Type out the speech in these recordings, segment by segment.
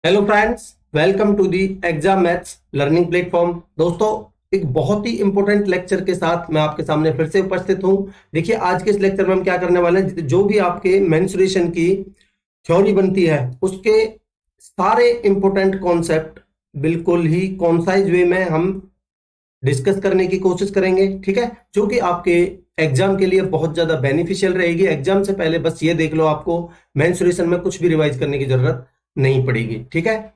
Hello friends, welcome to the exam maths learning platform. दोस्तों, एक बहुत ही इंपॉर्टेंट लेक्चर के साथ मैं आपके सामने फिर से उपस्थित हूं। देखिए, आज के इस लेक्चर में हम क्या करने वाले हैं, जो भी आपके मेंस्ट्रुएशन की थ्योरी बनती है उसके सारे इंपॉर्टेंट कॉन्सेप्ट बिल्कुल ही कॉन्साइज वे में हम डिस्कस करने की कोशिश करेंगे। ठीक है, जो कि आपके एग्जाम के लिए बहुत ज्यादा बेनिफिशियल रहेगी। एग्जाम से पहले बस ये देख लो, आपको मेंस्ट्रुएशन में कुछ भी रिवाइज करने की जरूरत नहीं पड़ेगी। ठीक है,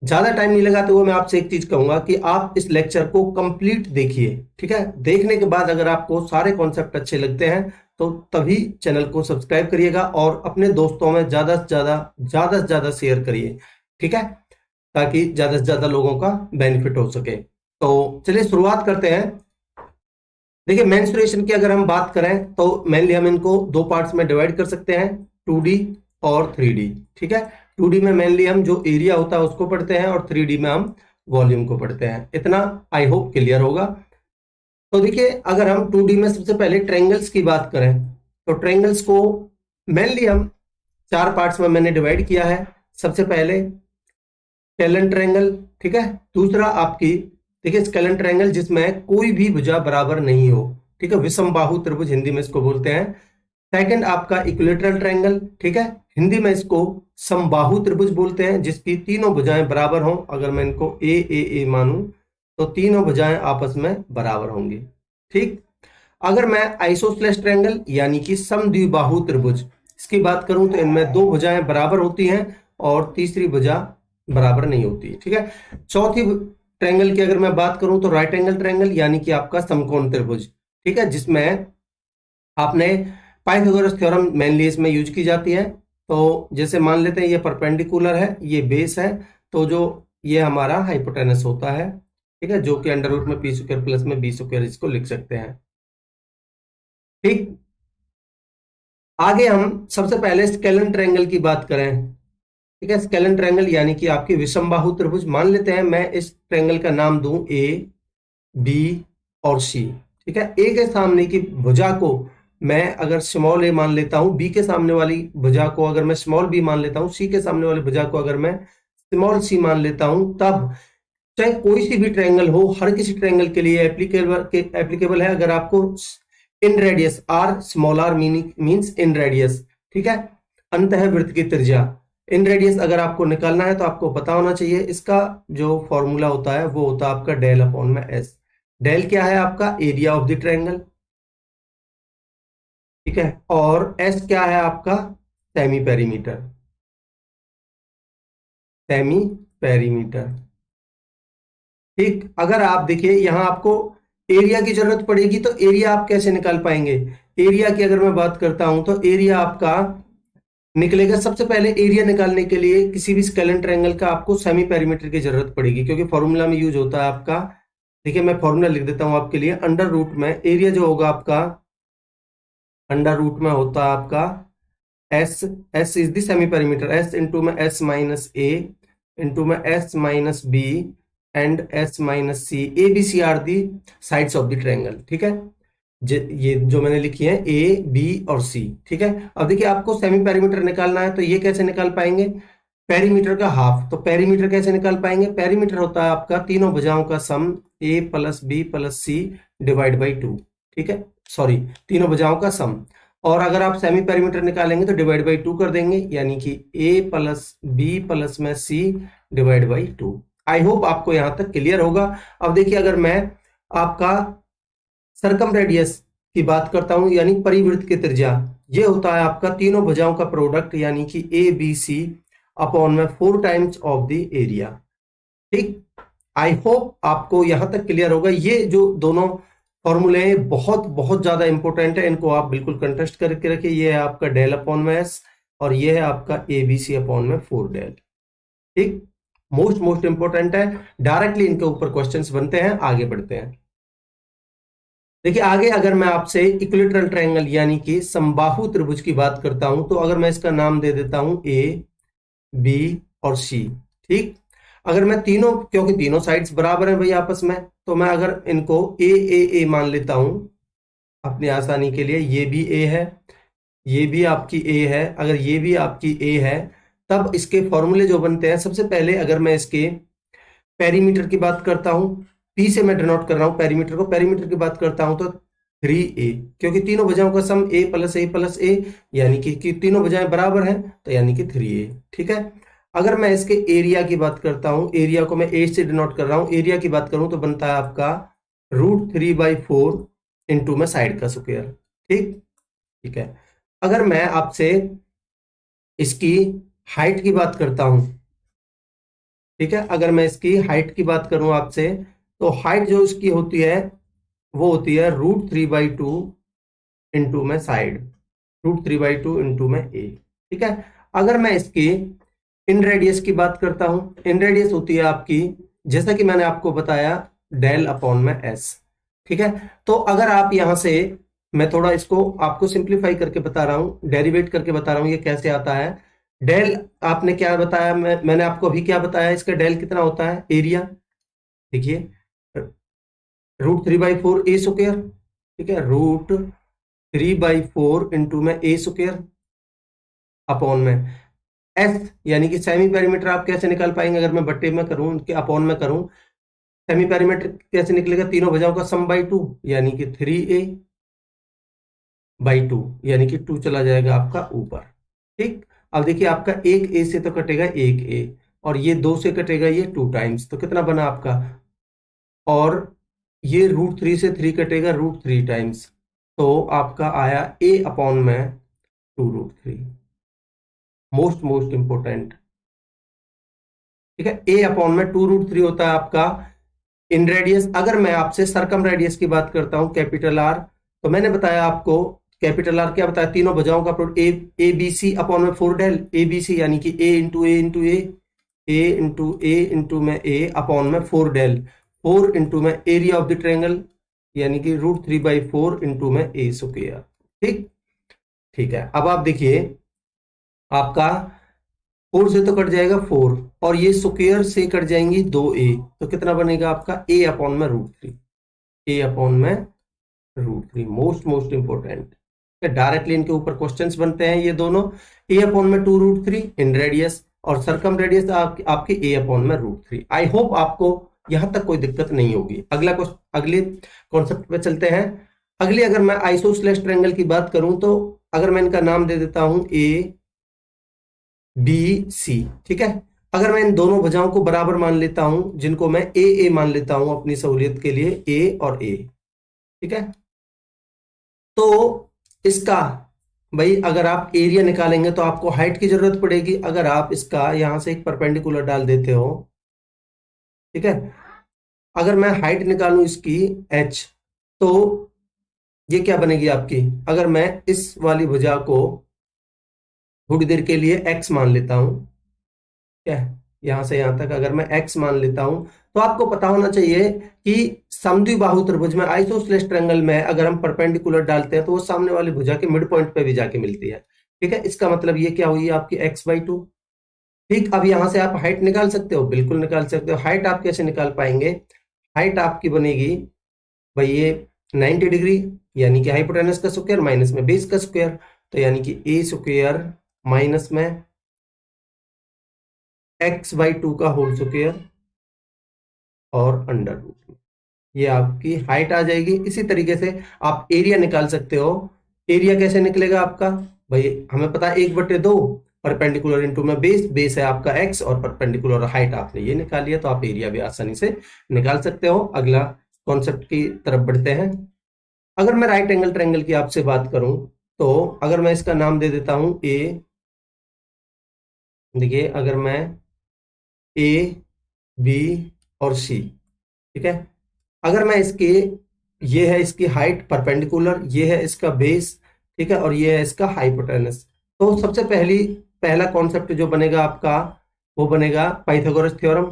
ज्यादा टाइम नहीं लगाते हुए मैं आपसे एक चीज कहूंगा कि आप इस लेक्चर को कंप्लीट देखिए। ठीक है, देखने के बाद अगर आपको सारे कॉन्सेप्ट अच्छे लगते हैं तो तभी चैनल को सब्सक्राइब करिएगा और अपने दोस्तों में ज्यादा से शेयर करिए। ठीक है, ताकि ज्यादा से ज्यादा लोगों का बेनिफिट हो सके। तो चलिए शुरुआत करते हैं। देखिए, मेंस्ट्रुएशन की अगर हम बात करें तो मेनली हम इनको दो पार्ट्स में डिवाइड कर सकते हैं, 2D और 3D। ठीक है, 2D में मेनली हम जो एरिया होता है उसको पढ़ते हैं और 3D में हम वॉल्यूम को पढ़ते हैं। इतना आई होप क्लियर होगा। तो देखिए, अगर हम 2D में सबसे पहले ट्रायंगल्स की बात करें तो ट्रायंगल्स को मेनली हम चार पार्ट्स में मैंने डिवाइड किया है। सबसे पहले स्केलेन ट्रायंगल, ठीक है। दूसरा आपकी देखिए स्केलेन ट्रायंगल जिसमें कोई भी भुजा बराबर नहीं हो, ठीक है, विषम बाहु त्रिभुज हिंदी में इसको बोलते हैं। सेकंड आपका इक्विलेटरल ट्रायंगल, ठीक है, हिंदी में इसको समबाहु त्रिभुज बोलते हैं, जिसकी तीनों भुजाएं बराबर हों। अगर मैं इनको ए मानूं तो तीनों भुजाएं आपस में बराबर होंगी। ठीक, अगर मैं आइसोसेलेस ट्रायंगल यानी कि समद्विबाहु त्रिभुज इसकी बात करूं तो इनमें दो भुजाएं बराबर होती हैं और तीसरी भुजा बराबर नहीं होती। ठीक है, चौथी ट्रायंगल की अगर मैं बात करूं तो राइट एंगल ट्रायंगल यानी कि आपका समकोण त्रिभुज, ठीक है, जिसमें आपने पाइथागोरस थ्योरम मेनली इसमें यूज की जाती है। तो जैसे मान लेते हैं ये परपेंडिकुलर है, ये बेस है, तो जो ये हमारा हाइपोटेनस होता है, ठीक है, जो कि अंडर रूट में पी स्क्वायर प्लस में बी स्क्वायर इसको लिख सकते हैं। ठीक, आगे हम सबसे पहले स्केलेन ट्रायंगल की बात करें। ठीक है, स्केलेन ट्रायंगल यानी कि आपकी विषमबाहु त्रिभुज। मान लेते हैं मैं इस ट्रायंगल का नाम दूं ए, बी और सी। ठीक है, ए के सामने की भुजा को मैं अगर स्मॉल ए मान लेता हूं, बी के सामने वाली भुजा को अगर मैं स्मॉल बी मान लेता हूं, सी के सामने वाली भुजा को अगर मैं स्मॉल सी मान लेता हूं, तब चाहे कोई सी भी ट्रायंगल हो, हर किसी ट्रायंगल के लिए एप्लीकेबल है। अगर आपको in radius r, small r means in radius, ठीक है, अंतः वृत्त की त्रिज्या। इन रेडियस अगर आपको निकालना है तो आपको पता होना चाहिए, इसका जो फॉर्मूला होता है वो होता है आपका डेल अपॉन में एस। डेल क्या है आपका? एरिया ऑफ द ट्रायंगल, ठीक है, और एस क्या है आपका? Semi perimeter, semi perimeter. ठीक, अगर आप देखिए यहां आपको एरिया की जरूरत पड़ेगी तो एरिया आप कैसे निकाल पाएंगे? एरिया की अगर मैं बात करता हूं तो एरिया आपका निकलेगा, सबसे पहले एरिया निकालने के लिए किसी भी स्केलेन ट्रायंगल का आपको सेमी पेरीमीटर की जरूरत पड़ेगी, क्योंकि फॉर्मूला में यूज होता है आपका। देखिए, मैं फॉर्मूला लिख देता हूं आपके लिए। अंडर रूट में एरिया जो होगा आपका, अंडर रूट में होता है आपका s, s is the semi perimeter, s into में एस माइनस ए इंटू में s minus b and s minus c. A b c are the sides of the triangle. ठीक है, ये जो मैंने लिखी है ए बी और सी। ठीक है, अब देखिए आपको सेमी पेरीमीटर निकालना है तो ये कैसे निकाल पाएंगे? पेरीमीटर का हाफ। तो पेरीमीटर कैसे निकाल पाएंगे? पेरीमीटर होता है आपका तीनों भुजाओं का सम, A plus B plus C divide by 2। ठीक है, सॉरी, तीनों भुजाओं का सम। और अगर आप सेमी पेरीमीटर निकालेंगे तो डिवाइड बाई 2 कर देंगे, यानी कि ए प्लस बी प्लस में सी डिवाइड बाई 2। आई होप आपको यहां तक क्लियर होगा। अब देखिए, अगर मैं आपका सरकम रेडियस की बात करता हूं यानी परिवृत्त की त्रिज्या, ये होता है आपका तीनों भुजाओं का प्रोडक्ट, यानी कि ए बी सी अपॉन में 4 टाइम्स ऑफ द एरिया। ठीक, आई होप आपको यहां तक क्लियर होगा। ये जो दोनों फॉर्मूले बहुत बहुत ज्यादा इंपॉर्टेंट है, इनको आप बिल्कुल कंटेस्ट करके रखिए। ये है आपका डेल अपॉन में एस और ये है आपका ए बी सी अपॉन में 4 डेल। ठीक, मोस्ट इंपॉर्टेंट है, डायरेक्टली इनके ऊपर क्वेश्चंस बनते हैं। आगे बढ़ते हैं। देखिए, आगे अगर मैं आपसे इक्विलेटरल ट्रायंगल यानी कि समबाहु त्रिभुज की बात करता हूं तो अगर मैं इसका नाम दे देता हूं ए, बी और सी। ठीक, अगर मैं तीनों, क्योंकि तीनों साइड्स बराबर हैं भाई आपस में, तो मैं अगर इनको ए मान लेता हूं अपनी आसानी के लिए, ये भी ए है, ये भी आपकी ए है, अगर ये भी आपकी ए है तब इसके फॉर्मूले जो बनते हैं, सबसे पहले अगर मैं इसके पेरीमीटर की बात करता हूं, पी से मैं डिनोट कर रहा हूं पेरीमीटर को, पेरीमीटर की बात करता हूं तो 3a, क्योंकि तीनों भुजाओं का सम a प्लस a यानी कि तीनों भुजाएं बराबर हैं, तो यानी कि 3a। ठीक है। अगर मैं इसके एरिया की बात करता हूं, एरिया को मैं a से डिनोट कर रहा हूं, एरिया की बात करूं तो बनता है आपका √3/4 इंटू में साइड का स्क्वायर। ठीक ठीक है। अगर मैं आपसे इसकी हाइट की बात करता हूं, ठीक है, अगर मैं इसकी हाइट की बात करूं आपसे, तो हाइट जो इसकी होती है वो होती है √3/2 इंटू में साइड, √3/2 इंटू में a। ठीक है। अगर मैं इसकी इन रेडियस की बात करता हूं, इन रेडियस होती है आपकी, जैसा कि मैंने आपको बताया, डेल अपॉन में s। ठीक है। तो अगर आप यहां से, मैं थोड़ा इसको आपको सिंप्लीफाई करके बता रहा हूं, डेरिवेट करके बता रहा हूं ये कैसे आता है। डेल आपने क्या बताया, मैंने आपको अभी क्या बताया, इसका डेल कितना होता है, एरिया। देखिए, √3/4 a स्क्वायर। ठीक है, √3/4 इंटू में a स्क्वायर अपॉन में एस, यानी कि सेमी पेरीमीटर आप कैसे निकाल पाएंगे, अगर मैं बट्टे में करूं, उनके अपॉन में करूं, सेमी पेरीमीटर कैसे निकलेगा, तीनों भुजाओं का सम बाई 2, यानी कि 3a/2, यानी कि 2 चला जाएगा आपका ऊपर। ठीक। अब देखिए, आपका एक ए से तो कटेगा एक ए, और ये 2 से कटेगा ये 2 टाइम्स, तो कितना बना आपका, और ये √3 से 3 कटेगा √3 टाइम्स, तो आपका आया a अपॉन में 2√3। Most most important. ठीक है, a अपॉन में 2√3 होता है आपका इन रेडियस। अगर मैं आपसे सरकम रेडियस की बात करता हूं, कैपिटल आर, तो मैंने बताया आपको कैपिटल आर क्या बताया, तीनों भुजाओं का product a b c upon में 4 डेल ए बी सी, यानी कि a into a into a into में a अपॉन में 4 डेल, 4 इंटू में एरिया ऑफ द ट्रायंगल, यानी कि √3/4 इंटू में a स्क्वायर। ठीक ठीक है। अब आप देखिए, आपका 4 से तो कट जाएगा 4, और ये स्क्वायर से कट जाएंगी 2a, तो कितना बनेगा आपका a अपॉन में √3, a अपॉन में √3। मोस्ट मोस्ट इंपोर्टेंट, डायरेक्टली इनके ऊपर क्वेश्चंस बनते हैं ये दोनों। a अपॉन में 2√3 इन रेडियस, और सरकम रेडियस आपकी a अपॉन में √3। आई होप आपको यहां तक कोई दिक्कत नहीं होगी। अगले कॉन्सेप्ट पे चलते हैं। अगले, अगर मैं आइसोसेलेस ट्रायंगल की बात करूं, तो अगर मैं इनका नाम दे देता हूं a बी सी। ठीक है। अगर मैं इन दोनों भुजाओं को बराबर मान लेता हूं, जिनको मैं ए मान लेता हूं अपनी सहूलियत के लिए, ए और ए। ठीक है। तो इसका, भाई अगर आप एरिया निकालेंगे तो आपको हाइट की जरूरत पड़ेगी। अगर आप इसका यहां से एक परपेंडिकुलर डाल देते हो, ठीक है, अगर मैं हाइट निकालूं इसकी h, तो ये क्या बनेगी आपकी, अगर मैं इस वाली भुजा को थोड़ी देर के लिए x मान लेता हूं, क्या है, यहां से यहां तक अगर मैं x मान लेता हूं, तो आपको पता होना चाहिए कि समद्विबाहु त्रिभुज में, आइसोसेलेस ट्रायंगल में, अगर हम परपेंडिकुलर डालते हैं तो वो सामने वाली भुजा के मिड पॉइंट पे भी जाके मिलती है। ठीक है, इसका मतलब ये क्या हुई आपकी x/2। ठीक। अब यहां से आप हाइट निकाल सकते हो, बिल्कुल निकाल सकते हो। हाइट आप कैसे निकाल पाएंगे, हाइट आपकी बनेगी भाई ये 90 डिग्री, यानी कि हाइपोटेनस का स्क्वायर माइनस में बेस का स्क्वायर, तो यानी कि a स्क्वायर माइनस में x/2 का होल स्क्वायर और अंडर रूट, ये आपकी हाइट आ जाएगी। इसी तरीके से आप एरिया निकाल सकते हो। एरिया कैसे निकलेगा आपका, भाई हमें पता है 1/2 परपेंडिकुलर इंटू में बेस, बेस है आपका x, और परपेंडिकुलर हाइट आपने ये निकाल लिया, तो आप एरिया भी आसानी से निकाल सकते हो। अगला कॉन्सेप्ट की तरफ बढ़ते हैं। अगर मैं राइट एंगल ट्रायंगल की आपसे बात करूं, तो अगर मैं इसका नाम दे देता हूं ए, देखिए अगर मैं ए बी और सी, ठीक है, अगर मैं इसके, ये है इसकी हाइट परपेंडिकुलर, ये है इसका बेस, ठीक है, और ये है इसका हाइपोटेनस, तो सबसे पहला कॉन्सेप्ट जो बनेगा आपका, वो बनेगा पाइथागोरस थ्योरम।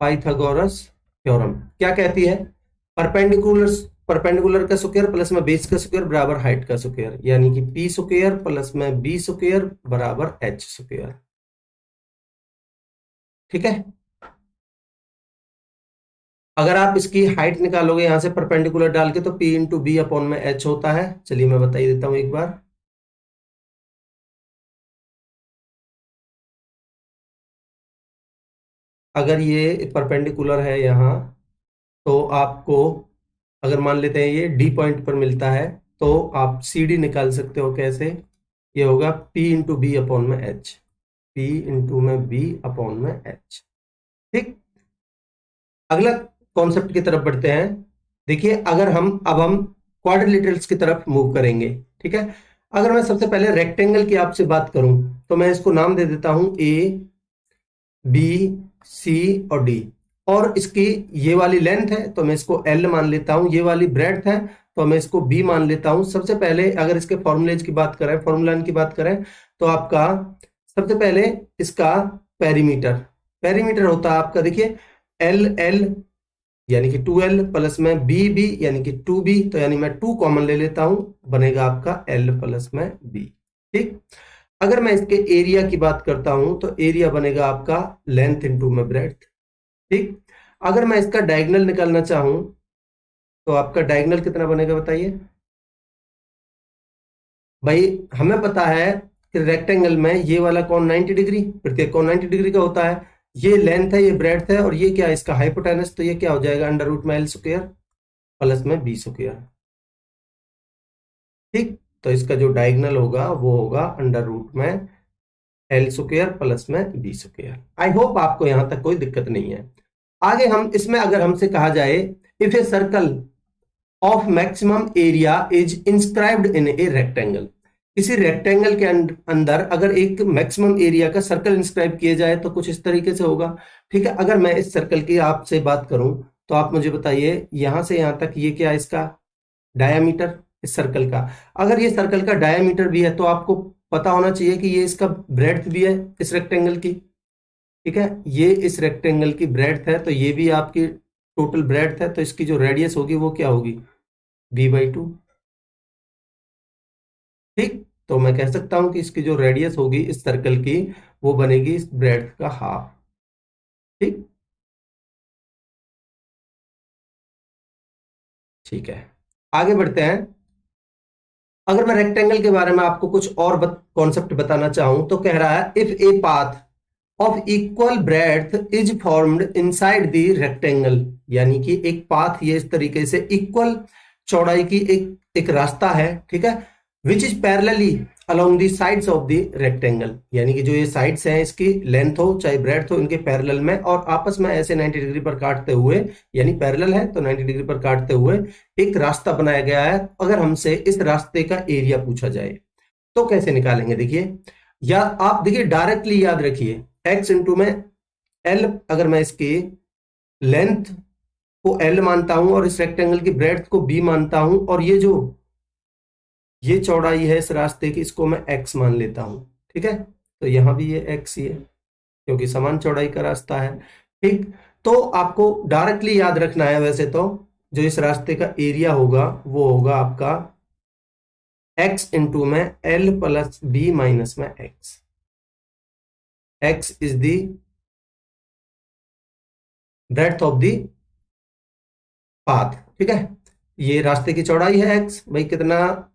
पाइथागोरस थ्योरम क्या कहती है, परपेंडिकुलर परपेंडिकुलर का स्क्वायर प्लस में बेस का स्क्वायर बराबर हाइट का स्क्वायर, यानी कि पी स्क्वायर प्लस में बी स्क्वायर बराबर एच स्क्वायर। ठीक है। अगर आप इसकी हाइट निकालोगे यहां से परपेंडिकुलर डाल के, तो P इंटू बी अपॉन में H होता है। चलिए मैं बता ही देता हूं एक बार। अगर ये परपेंडिकुलर है यहाँ, तो आपको, अगर मान लेते हैं ये डी पॉइंट पर मिलता है, तो आप सी डी निकाल सकते हो। कैसे? ये होगा P इंटू बी अपॉन में H, P इंटू में बी अपॉन में H। ठीक, अगला कॉन्सेप्ट की तरफ बढ़ते हैं। देखिए, अगर हम क्वाड्रिलेटरल्स की तरफ मूव करेंगे, ठीक है। अगर मैं सबसे पहले रेक्टेंगल की आपसे बात करूं, तो मैं इसको नाम दे देता हूं ए, बी, सी और डी। और इसकी ये वाली लेंथ है तो मैं इसको एल मान लेता हूं, ये वाली ब्रेड्थ है तो मैं इसको बी मान लेता हूं। सबसे पहले अगर इसके फॉर्मूलेज की बात करें, फॉर्मूला की बात करें, तो आपका सबसे पहले इसका पेरीमीटर, पेरीमीटर होता है आपका, देखिए एल एल यानी कि 2L प्लस में बी बी यानी कि 2B, तो यानी मैं 2 कॉमन ले लेता हूं, बनेगा आपका L प्लस में B। ठीक, अगर मैं इसके एरिया की बात करता हूं तो एरिया बनेगा आपका लेंथ इंटू में ब्रेड्थ। ठीक, अगर मैं इसका डायगोनल निकालना चाहूं तो आपका डायगोनल कितना बनेगा बताइए भाई। हमें पता है कि रेक्टेंगल में ये वाला कौन 90 डिग्री, प्रत्येक कौन 90 डिग्री का होता है। ये लेंथ है, ये ब्रेड्थ है, और ये क्या है इसका हाइपोटेनस, तो ये क्या हो जाएगा अंडर रूट में एल स्क्वायर प्लस में बी स्क्वायर। ठीक, तो इसका जो डायगोनल होगा वो होगा अंडर रूट में एल स्क्वायर प्लस में बी स्क्वायर। आई होप आपको यहां तक कोई दिक्कत नहीं है। आगे हम इसमें अगर हमसे कहा जाए, if a circle of maximum area is inscribed in a rectangle, किसी रेक्टेंगल के अंदर अगर एक मैक्सिमम एरिया का सर्कल इंस्क्राइब किया जाए तो कुछ इस तरीके से होगा। ठीक है, अगर मैं इस सर्कल की आपसे बात करूं तो आप मुझे बताइए यहां से यहां तक ये क्या है इसका डायामीटर इस सर्कल का। अगर ये सर्कल का डायामीटर भी है तो आपको पता होना चाहिए कि ये इसका ब्रेड्थ भी है इस रेक्टेंगल की। ठीक है, ये इस रेक्टेंगल की ब्रेड्थ है तो ये भी आपकी टोटल ब्रेड्थ है, तो इसकी जो रेडियस होगी वो क्या होगी b/2। ठीक, तो मैं कह सकता हूं कि इसकी जो रेडियस होगी इस सर्कल की वो बनेगी इस ब्रेड्थ का हाफ। ठीक, ठीक है, आगे बढ़ते हैं। अगर मैं रेक्टेंगल के बारे में आपको कुछ और कॉन्सेप्ट बताना चाहूं तो कह रहा है, if a path of equal breadth is formed inside the rectangle, यानी कि एक पाथ ये इस तरीके से इक्वल चौड़ाई की एक रास्ता है, ठीक है, which is parallelly along the sides of the rectangle, यानी कि जो ये साइड्स हैं इसकी लेंथ हो चाहे ब्रेड्थ हो इनके पैरेलल में और आपस में ऐसे 90 डिग्री पर काटते हुए, यानी पैरेलल है तो 90 डिग्री पर काटते हुए एक रास्ता बनाया गया है। अगर हमसे इस रास्ते का एरिया पूछा जाए तो कैसे निकालेंगे? देखिए, या आप देखिए डायरेक्टली याद रखिए, x इंटू में l, अगर मैं इसकी लेंथ को l मानता हूं और इस रेक्टेंगल की ब्रेड्थ को b मानता हूं, और ये चौड़ाई है इस रास्ते की इसको मैं x मान लेता हूं। ठीक है, तो यहां भी ये x ही है क्योंकि समान चौड़ाई का रास्ता है। ठीक, तो आपको डायरेक्टली याद रखना है, वैसे तो जो इस रास्ते का एरिया होगा वो होगा आपका x इंटू में l प्लस b माइनस में x। x is the breadth of the path. ठीक है, ये रास्ते की चौड़ाई है x, भाई कितना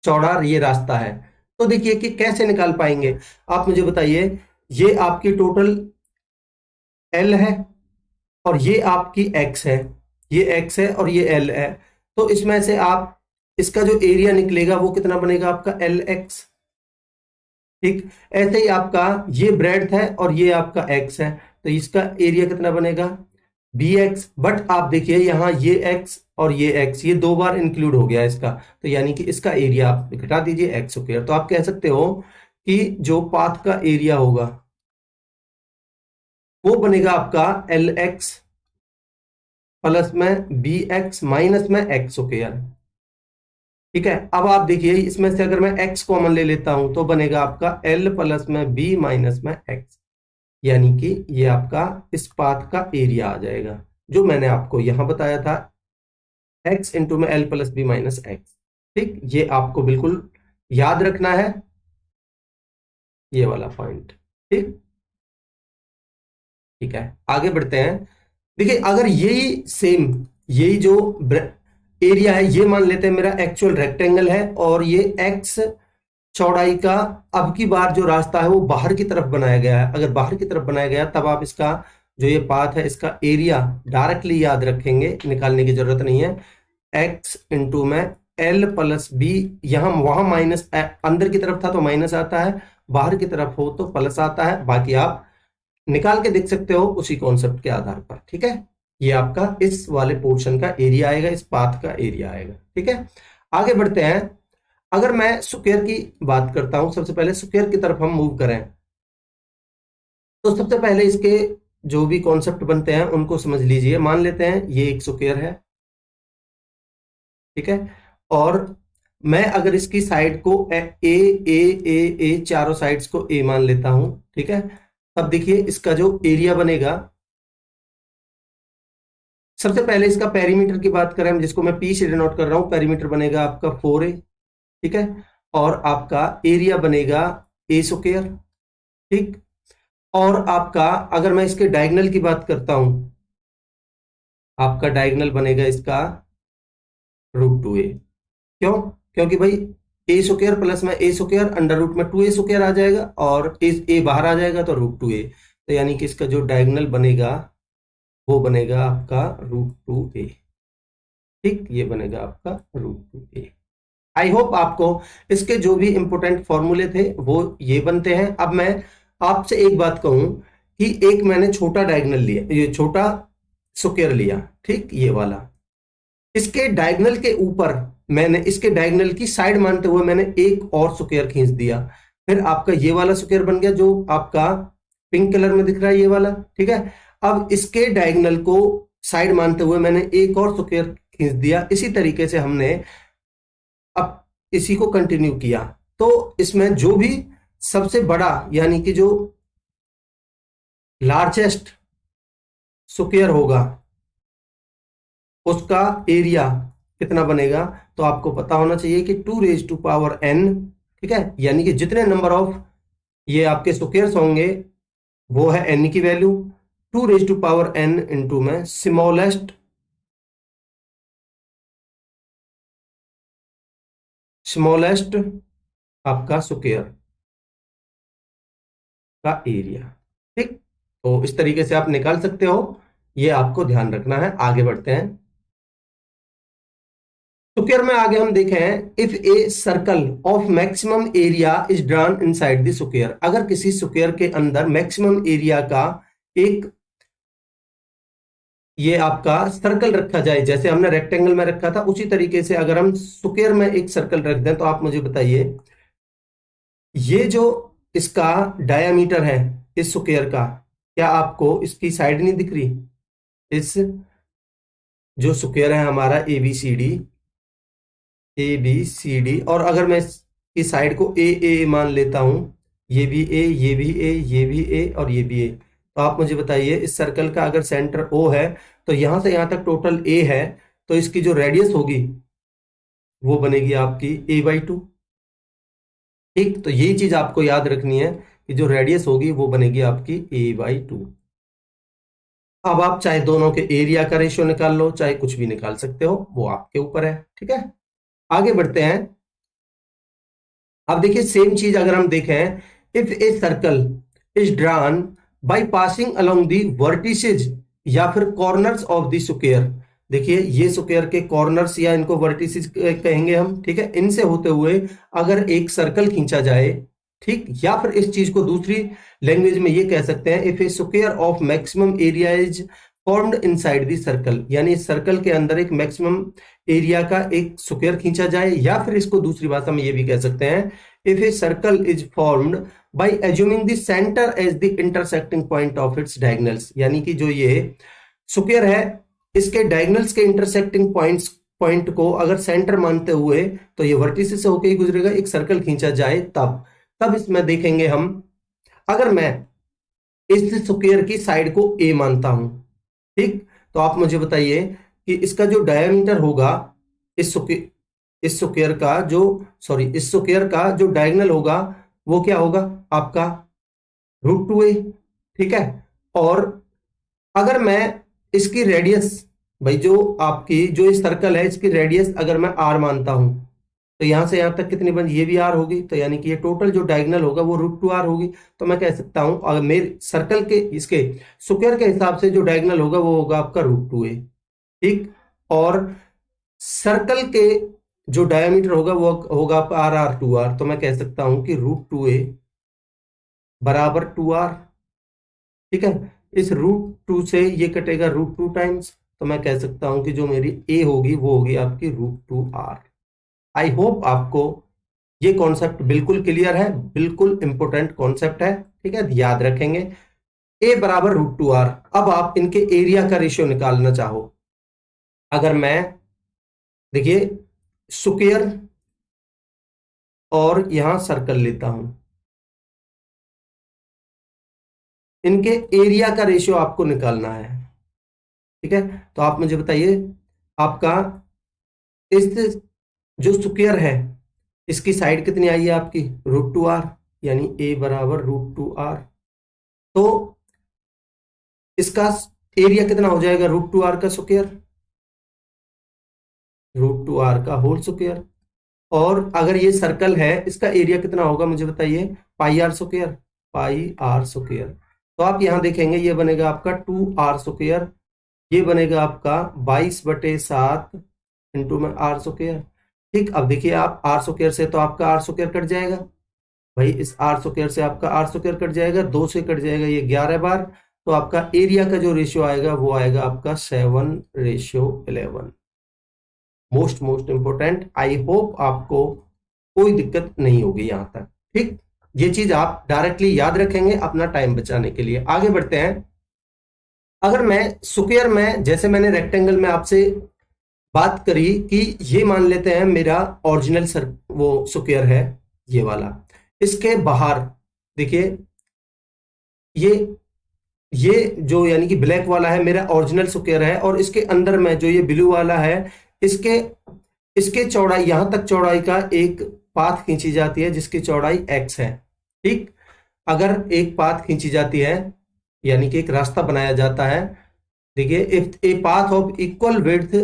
चौड़ा ये रास्ता है। तो देखिए कि कैसे निकाल पाएंगे, आप मुझे बताइए। ये आपकी टोटल l है और ये आपकी x है, ये x है और ये l है, तो इसमें से आप इसका जो एरिया निकलेगा वो कितना बनेगा आपका lx। ठीक, ऐसे ही आपका ये ब्रेड्थ है और ये आपका x है, तो इसका एरिया कितना बनेगा bx। बट आप देखिए यहाँ ये x और ये x ये दो बार इंक्लूड हो गया इसका, तो यानी कि इसका एरिया आप घटा दीजिए एक्स स्क्वायर, तो आप कह सकते हो कि जो पाथ का एरिया होगा वो बनेगा आपका lx प्लस में bx माइनस में एक्स स्क्वायर। ठीक है, अब आप देखिए इसमें से अगर मैं x कॉमन ले लेता हूं तो बनेगा आपका l प्लस में b माइनस में x, यानी कि ये आपका इस पाथ का एरिया आ जाएगा जो मैंने आपको यहां बताया था, x इंटू में l plus b minus x. ठीक, ये आपको बिल्कुल याद रखना है ये वाला पॉइंट। ठीक, ठीक है, आगे बढ़ते हैं। देखिए अगर यही सेम, यही जो एरिया है, ये मान लेते हैं मेरा एक्चुअल रेक्टेंगल है और ये एक्स चौड़ाई का अब की बार जो रास्ता है वो बाहर की तरफ बनाया गया है। अगर बाहर की तरफ बनाया गया तब आप इसका जो ये पाथ है इसका एरिया डायरेक्टली याद रखेंगे, निकालने की जरूरत नहीं है। एक्स इंटू में एल प्लस बी, यहां वहां माइनस, अंदर की तरफ था तो माइनस आता है, बाहर की तरफ हो तो प्लस आता है। बाकी आप निकाल के देख सकते हो उसी कॉन्सेप्ट के आधार पर, ठीक है। ये आपका इस वाले पोर्शन का एरिया आएगा, इस पाथ का एरिया आएगा, ठीक है। आगे बढ़ते हैं। अगर मैं स्क्वायर की बात करता हूं, सबसे पहले स्क्वायर की तरफ हम मूव करें तो सबसे पहले इसके जो भी कॉन्सेप्ट बनते हैं उनको समझ लीजिए। मान लेते हैं ये एक स्क्वायर है, ठीक है, और मैं अगर इसकी साइड को ए ए ए ए चारों साइड्स को ए मान लेता हूं, ठीक है, अब देखिए इसका जो एरिया बनेगा, सबसे पहले इसका पेरीमीटर की बात करें हम, जिसको मैं पी से डिनोट कर रहा हूं, पेरीमीटर बनेगा आपका 4a, ठीक है, और आपका एरिया बनेगा ए स्क्वायर, ठीक। और आपका अगर मैं इसके डायगोनल की बात करता हूं, आपका डायगोनल बनेगा इसका √2a। क्यों? क्योंकि भाई ए स्क्वायर प्लस में ए स्क्वायर अंडर रूट में 2a स्क्वायर आ जाएगा और ए बाहर आ जाएगा तो √2a, तो यानी कि इसका जो डायगोनल बनेगा वो बनेगा आपका √2a, ठीक, ये बनेगा आपका √2a। आई होप आपको इसके जो भी इंपोर्टेंट फॉर्मूले थे वो ये बनते हैं। अब मैं आपसे एक बात कहूं कि एक मैंने छोटा डायगोनल लिया, ये छोटा स्क्वायर लिया, ठीक, ये वाला, इसके डायगोनल के ऊपर मैंने इसके डायगोनल की साइड मानते हुए मैंने एक और स्क्वायर खींच दिया, फिर आपका ये वाला स्क्वायर बन गया जो आपका पिंक कलर में दिख रहा है, ये वाला, ठीक है। अब इसके डायगोनल को साइड मानते हुए मैंने एक और स्क्वायर खींच दिया। इसी तरीके से हमने अब इसी को कंटिन्यू किया, तो इसमें जो भी सबसे बड़ा यानी कि जो लार्जेस्ट स्क्वायर होगा उसका एरिया कितना बनेगा, तो आपको पता होना चाहिए कि 2⁻n, ठीक है, यानी कि जितने नंबर ऑफ ये आपके स्क्वायर्स होंगे वो है n की वैल्यू, 2⁻n इंटू में स्मॉलेस्ट आपका स्क्वायर का एरिया, ठीक। तो इस तरीके से आप निकाल सकते हो, ये आपको ध्यान रखना है। आगे बढ़ते हैं। स्क्वायर में आगे हम देखें, if a circle of maximum area is drawn inside the square, अगर किसी स्क्वायर के अंदर मैक्सिमम एरिया का एक ये आपका सर्कल रखा जाए, जैसे हमने रेक्टेंगल में रखा था उसी तरीके से अगर हम स्क्वायर में एक सर्कल रख दें, तो आप मुझे बताइए ये जो इसका डायामीटर है इस स्क्वायर का, क्या आपको इसकी साइड नहीं दिख रही? इस जो स्क्वायर है हमारा ए बी सी डी, और अगर मैं इस साइड को ए मान लेता हूं, ये भी ए, ये भी ए, ये भी ए और ये भी ए, तो आप मुझे बताइए इस सर्कल का अगर सेंटर ओ है तो यहां से यहां तक टोटल ए है, तो इसकी जो रेडियस होगी वो बनेगी आपकी a/2, ठीक। तो यही चीज आपको याद रखनी है कि जो रेडियस होगी वो बनेगी आपकी a/2। अब आप चाहे दोनों के एरिया का रेशियो निकाल लो, चाहे कुछ भी निकाल सकते हो, वो आपके ऊपर है, ठीक है। आगे बढ़ते हैं। अब देखिए सेम चीज अगर हम देखें, if a circle is drawn by passing along the vertices या फिर कॉर्नर्स ऑफ द स्क्वायर, देखिए ये स्क्वायर के कॉर्नर्स या इनको वर्टिसेज कहेंगे हम, ठीक है, इनसे होते हुए अगर एक सर्कल खींचा जाए, ठीक, या फिर इस चीज को दूसरी लैंग्वेज में ये कह सकते हैं, if A square of maximum area is formed inside the circle, यानी इस सर्कल के अंदर एक मैक्सिमम एरिया का एक स्क्वायर खींचा जाए, या फिर इसको दूसरी भाषा में ये भी कह सकते हैं, if a circle is formed by assuming the centre as the intersecting point of its diagonals, यानी कि जो ये स्क्वायर है इसके डायगोनल्स के इंटरसेक्टिंग पॉइंट को अगर सेंटर मानते हुए, तो ये वर्टिसेस से होकर ही गुजरेगा, एक सर्कल खींचा जाए तब इसमें देखेंगे हम, अगर मैं इस स्क्वायर की साइड को ए मानता हूं, ठीक, तो आप मुझे बताइए कि इसका जो डायमीटर होगा इस स्क्वायर का जो इस स्क्वायर का जो डायगोनल होगा वो क्या होगा आपका √2a, ठीक है। और अगर मैं इसकी रेडियस, भाई जो आपकी जो इस सर्कल है इसकी रेडियस अगर मैं आर मानता हूं तो यहां से यहां तक कितनी बन, ये भी आर होगी, तो यानी कि ये टोटल जो डायगोनल होगा वो √2r होगी। तो मैं कह सकता हूं अगर मेरे सर्कल के इसके स्क्वायर के हिसाब से जो डायगोनल होगा वो होगा आपका √2a। ठीक, और सर्कल के जो डायमीटर होगा वो होगा आपका R2r। तो मैं कह सकता हूं कि √2a बराबर 2r। ठीक है, इस √2 से ये कटेगा √2 टाइम्स, तो मैं कह सकता हूं कि जो मेरी a होगी वो होगी आपकी √2r। आई होप आपको ये कॉन्सेप्ट बिल्कुल क्लियर है, बिल्कुल इंपॉर्टेंट कॉन्सेप्ट है। ठीक है, याद रखेंगे a बराबर √2r। अब आप इनके एरिया का रेशियो निकालना चाहो, अगर मैं देखिए स्क्वायर और यहां सर्कल लेता हूं, इनके एरिया का रेशियो आपको निकालना है। ठीक है, तो आप मुझे बताइए आपका इस जो स्क्वायर है इसकी साइड कितनी आई है आपकी √2r, यानी a बराबर √2r। तो इसका एरिया कितना हो जाएगा √2r का स्क्वायर, √2r का होल स्क्वायर। और अगर ये सर्कल है इसका एरिया कितना होगा मुझे बताइए, pi r square, pi r square. तो आप यहां देखेंगे ये बनेगा आपका 2r स्क्वायर, ये बनेगा आपका 22/7 इंटू में आर स्क्वायर। ठीक, अब देखिए आप आर स्क्वायर से तो आपका आर स्क्वायर कट जाएगा, भाई इस आर स्क्वायर से आपका आर स्क्वायर कट जाएगा, 2 से कट जाएगा ये 11 बार। तो आपका एरिया का जो रेशियो आएगा वो आएगा आपका 7:11। Most most important, I hope आपको कोई दिक्कत नहीं होगी यहां तक। ठीक, ये चीज आप डायरेक्टली याद रखेंगे अपना टाइम बचाने के लिए। आगे बढ़ते हैं, अगर मैं स्क्वायर में जैसे मैंने रेक्टेंगल में आपसे बात करी कि ये मान लेते हैं मेरा ओरिजिनल सर वो स्क्वायर है ये वाला, इसके बाहर देखिए ये ये जो यानी कि ब्लैक वाला है मेरा ओरिजिनल स्क्वायर है, और इसके अंदर में जो ये ब्लू वाला है इसके इसके चौड़ाई यहां तक चौड़ाई का एक पाथ खींची जाती है जिसकी चौड़ाई x है। ठीक, अगर एक पाथ खींची जाती है यानी कि एक रास्ता बनाया जाता है, देखिए if a path of equal width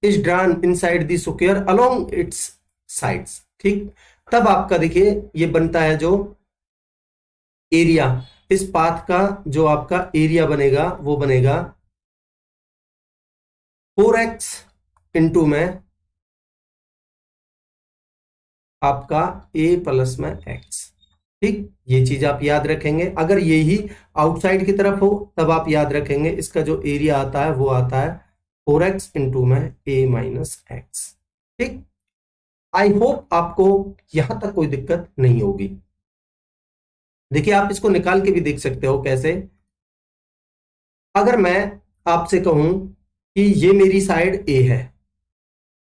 is drawn inside the square along it's sides. ठीक, तब आपका देखिए ये बनता है जो एरिया, इस पाथ का जो आपका एरिया बनेगा वो बनेगा 4x इंटू में आपका a प्लस में x। ठीक, ये चीज आप याद रखेंगे। अगर यही आउटसाइड की तरफ हो तब आप याद रखेंगे इसका जो एरिया आता है वो आता है 4x इंटू में a माइनस एक्स। ठीक, आई होप आपको यहां तक कोई दिक्कत नहीं होगी। देखिए आप इसको निकाल के भी देख सकते हो कैसे, अगर मैं आपसे कहूं कि ये मेरी साइड a है,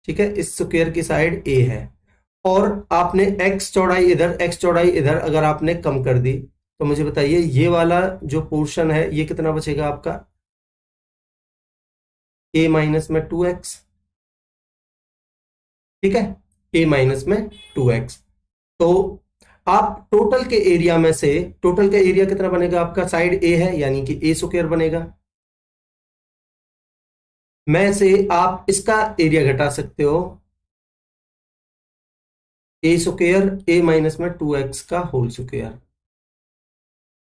ठीक है, इस स्क्वायर की साइड a है, और आपने x चौड़ाई इधर x चौड़ाई इधर अगर आपने कम कर दी, तो मुझे बताइए ये वाला जो पोर्शन है ये कितना बचेगा आपका, a माइनस में 2x। ठीक है, a माइनस में 2x। तो आप टोटल के एरिया में से, टोटल का एरिया कितना बनेगा आपका, साइड a है यानी कि a स्क्वायर बनेगा, में से आप इसका एरिया घटा सकते हो a स्क्वायर a माइनस में 2x का होल स्क्वायर।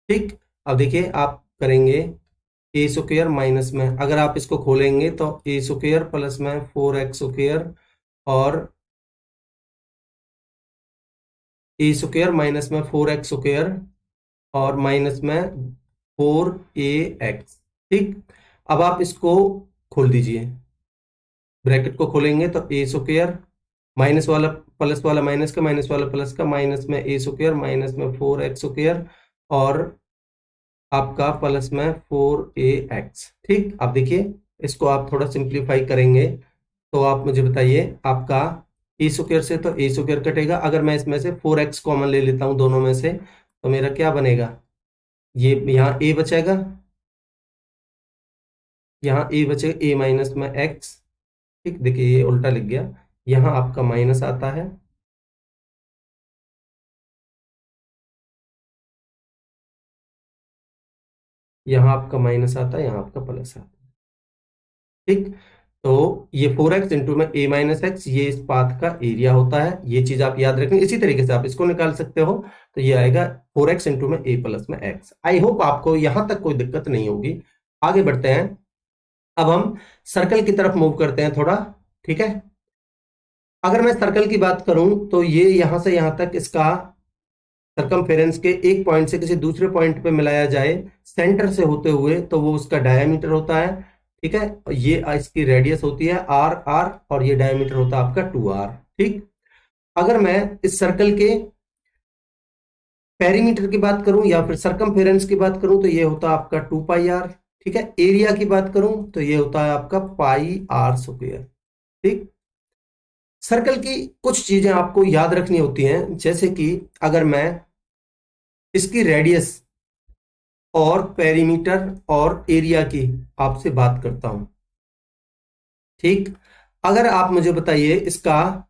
ठीक, अब देखिए आप करेंगे ए स्क्वायर माइनस में, अगर आप इसको खोलेंगे तो ए स्क्वायर प्लस में 4x स्क्वायर, और ए स्क्वायर माइनस में 4x स्क्वायर, और माइनस में 4ax। ठीक, अब आप इसको खोल दीजिए, ब्रैकेट को खोलेंगे तो ए स्क्वायर माइनस वाला प्लस वाला माइनस का, माइनस वाला प्लस का, माइनस में ए स्क्वायर माइनस में 4x स्क्वायर, और आपका प्लस में 4ax। ठीक, अब देखिए इसको आप थोड़ा सिंप्लीफाई करेंगे तो आप मुझे बताइए आपका ए स्क्वायर से तो ए स्क्वायर कटेगा, अगर मैं इसमें से 4x कॉमन ले लेता हूं दोनों में से तो मेरा क्या बनेगा, ये यहाँ a बचेगा, यहाँ a बचेगा a माइनस में x। ठीक, देखिए ये उल्टा लिख गया, यहाँ आपका माइनस आता है, यहाँ आपका माइनस आता है, यहाँ आपका प्लस आता है। ठीक। तो ये 4x इंटू में a माइनस एक्स, ये इस पाथ का एरिया होता है। ये चीज आप याद रखेंगे। इसी तरीके से आप इसको निकाल सकते हो, तो ये आएगा 4x इंटू में a प्लस में x। आई होप आपको यहां तक कोई दिक्कत नहीं होगी। आगे बढ़ते हैं। अब हम सर्कल की तरफ मूव करते हैं थोड़ा। ठीक है, अगर मैं सर्कल की बात करूं तो ये यहां से यहां तक इसका सरकमफेरेंस के एक पॉइंट से किसी दूसरे पॉइंट पे मिलाया जाए सेंटर से होते हुए, तो वो उसका डायमीटर होता है। ठीक है, ये इसकी रेडियस होती है आर आर, और ये डायमीटर होता है आपका 2r। ठीक, अगर मैं इस सर्कल के पेरीमीटर की बात करूं या फिर सरकमफेरेंस की बात करूं, तो ये होता है आपका 2 पाई आर। ठीक है, एरिया की बात करूं तो ये होता है आपका पाई आर स्क्वायर। ठीक, सर्कल की कुछ चीजें आपको याद रखनी होती हैं, जैसे कि अगर मैं इसकी रेडियस और पेरीमीटर और एरिया की आपसे बात करता हूं। ठीक, अगर आप मुझे बताइए इसका,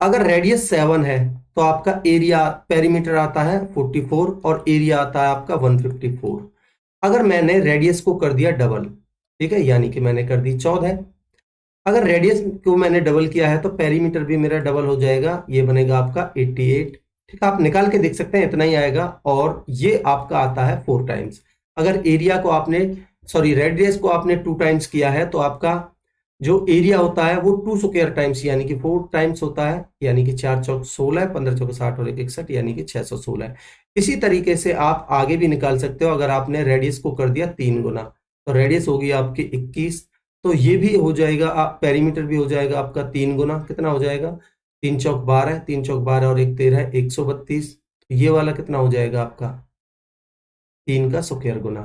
अगर रेडियस 7 है तो आपका एरिया पेरीमीटर आता है 44 और एरिया आता है आपका 154। अगर मैंने रेडियस को कर दिया डबल, ठीक है, यानी कि मैंने कर दी 14। अगर रेडियस को मैंने डबल किया है तो पेरीमीटर भी मेरा डबल हो जाएगा, ये बनेगा आपका 88। ठीक, आप निकाल के देख सकते हैं, इतना ही आएगा। और ये आपका आता है 4 टाइम्स। अगर एरिया को आपने, सॉरी, रेडियस को आपने 2 टाइम्स किया है, तो आपका जो एरिया होता है वो 2 स्क्वायर टाइम्स यानी कि 4 टाइम्स होता है, यानी कि 4 चौक 16, 15 चौक 60 और 1 61, यानी कि 616। इसी तरीके से आप आगे भी निकाल सकते हो। अगर आपने रेडियस को कर दिया 3 गुना, तो रेडियस होगी आपकी 21, तो ये भी हो जाएगा, आप पेरीमीटर भी हो जाएगा आपका 3 गुना, कितना हो जाएगा, 3 चौक 12, 3 चौक 12 और 1 13, 132। ये वाला कितना हो जाएगा आपका 3 का स्क्वायर गुना,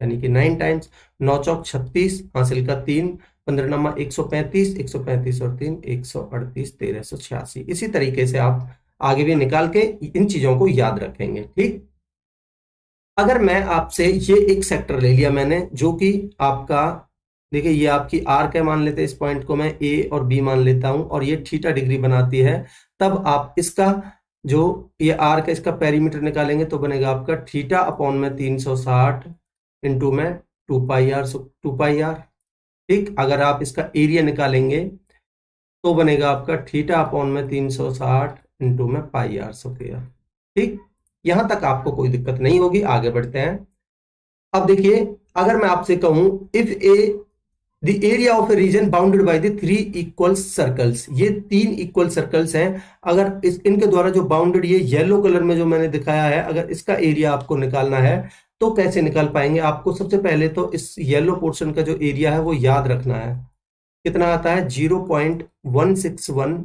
यानी कि 9 टाइम्स। 9 चौक 36, हासिल का 3, 15 नमा 135, 135 और 3 138, 1386। इसी तरीके से आप आगे भी निकाल के इन चीजों को याद रखेंगे। ठीक, अगर मैं आपसे ये एक सेक्टर ले लिया मैंने, जो कि आपका, देखिए ये आपकी आर्क है, मान लेते हैं इस पॉइंट को मैं ए और बी मान लेता हूं, और ये थीटा डिग्री बनाती है। तब आप इसका जो ये आर्क है इसका पेरीमीटर निकालेंगे, तो बनेगा आपका थीटा अपॉन में 360 इंटू में 2 पाई आर, 2 पाई आर। ठीक, अगर आप इसका एरिया निकालेंगे तो बनेगा आपका थीटा अपॉन में 360 इंटू में पाई आर स्क्वायर। ठीक, यहां तक आपको कोई दिक्कत नहीं होगी। आगे बढ़ते हैं। अब देखिए, अगर मैं आपसे कहूं if A the area of A reason bounded by the 3 equal circles, ये 3 इक्वल सर्कल्स हैं। अगर इनके द्वारा जो बाउंडेड, ये येलो कलर में जो मैंने दिखाया है, अगर इसका एरिया आपको निकालना है तो कैसे निकाल पाएंगे? आपको सबसे पहले तो इस येलो पोर्शन का जो एरिया है वो याद रखना है। कितना आता है? 0.161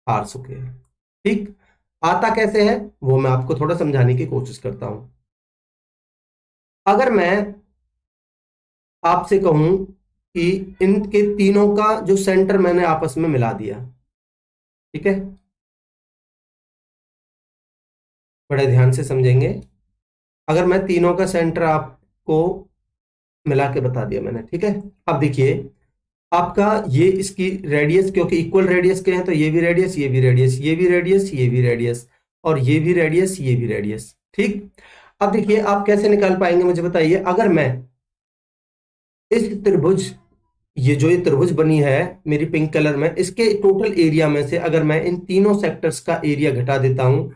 आर स्क्वायर। ठीक, आता कैसे है वो मैं आपको थोड़ा समझाने की कोशिश करता हूं। अगर मैं आपसे कहूं कि इनके तीनों का जो सेंटर मैंने आपस में मिला दिया, ठीक है, बड़े ध्यान से समझेंगे। अगर मैं तीनों का सेंटर आपको मिला के बता दिया मैंने, ठीक है, अब देखिए आपका ये इसकी रेडियस, क्योंकि इक्वल रेडियस के हैं तो ये भी रेडियस, ये भी रेडियस, ये भी रेडियस, ये भी रेडियस, और ये भी रेडियस, ये भी रेडियस। ठीक, अब देखिए आप कैसे निकाल पाएंगे मुझे बताइए। अगर मैं इस त्रिभुज, ये जो ये त्रिभुज बनी है मेरी पिंक कलर में, इसके टोटल एरिया में से अगर मैं इन तीनों सेक्टर्स का एरिया घटा देता हूं,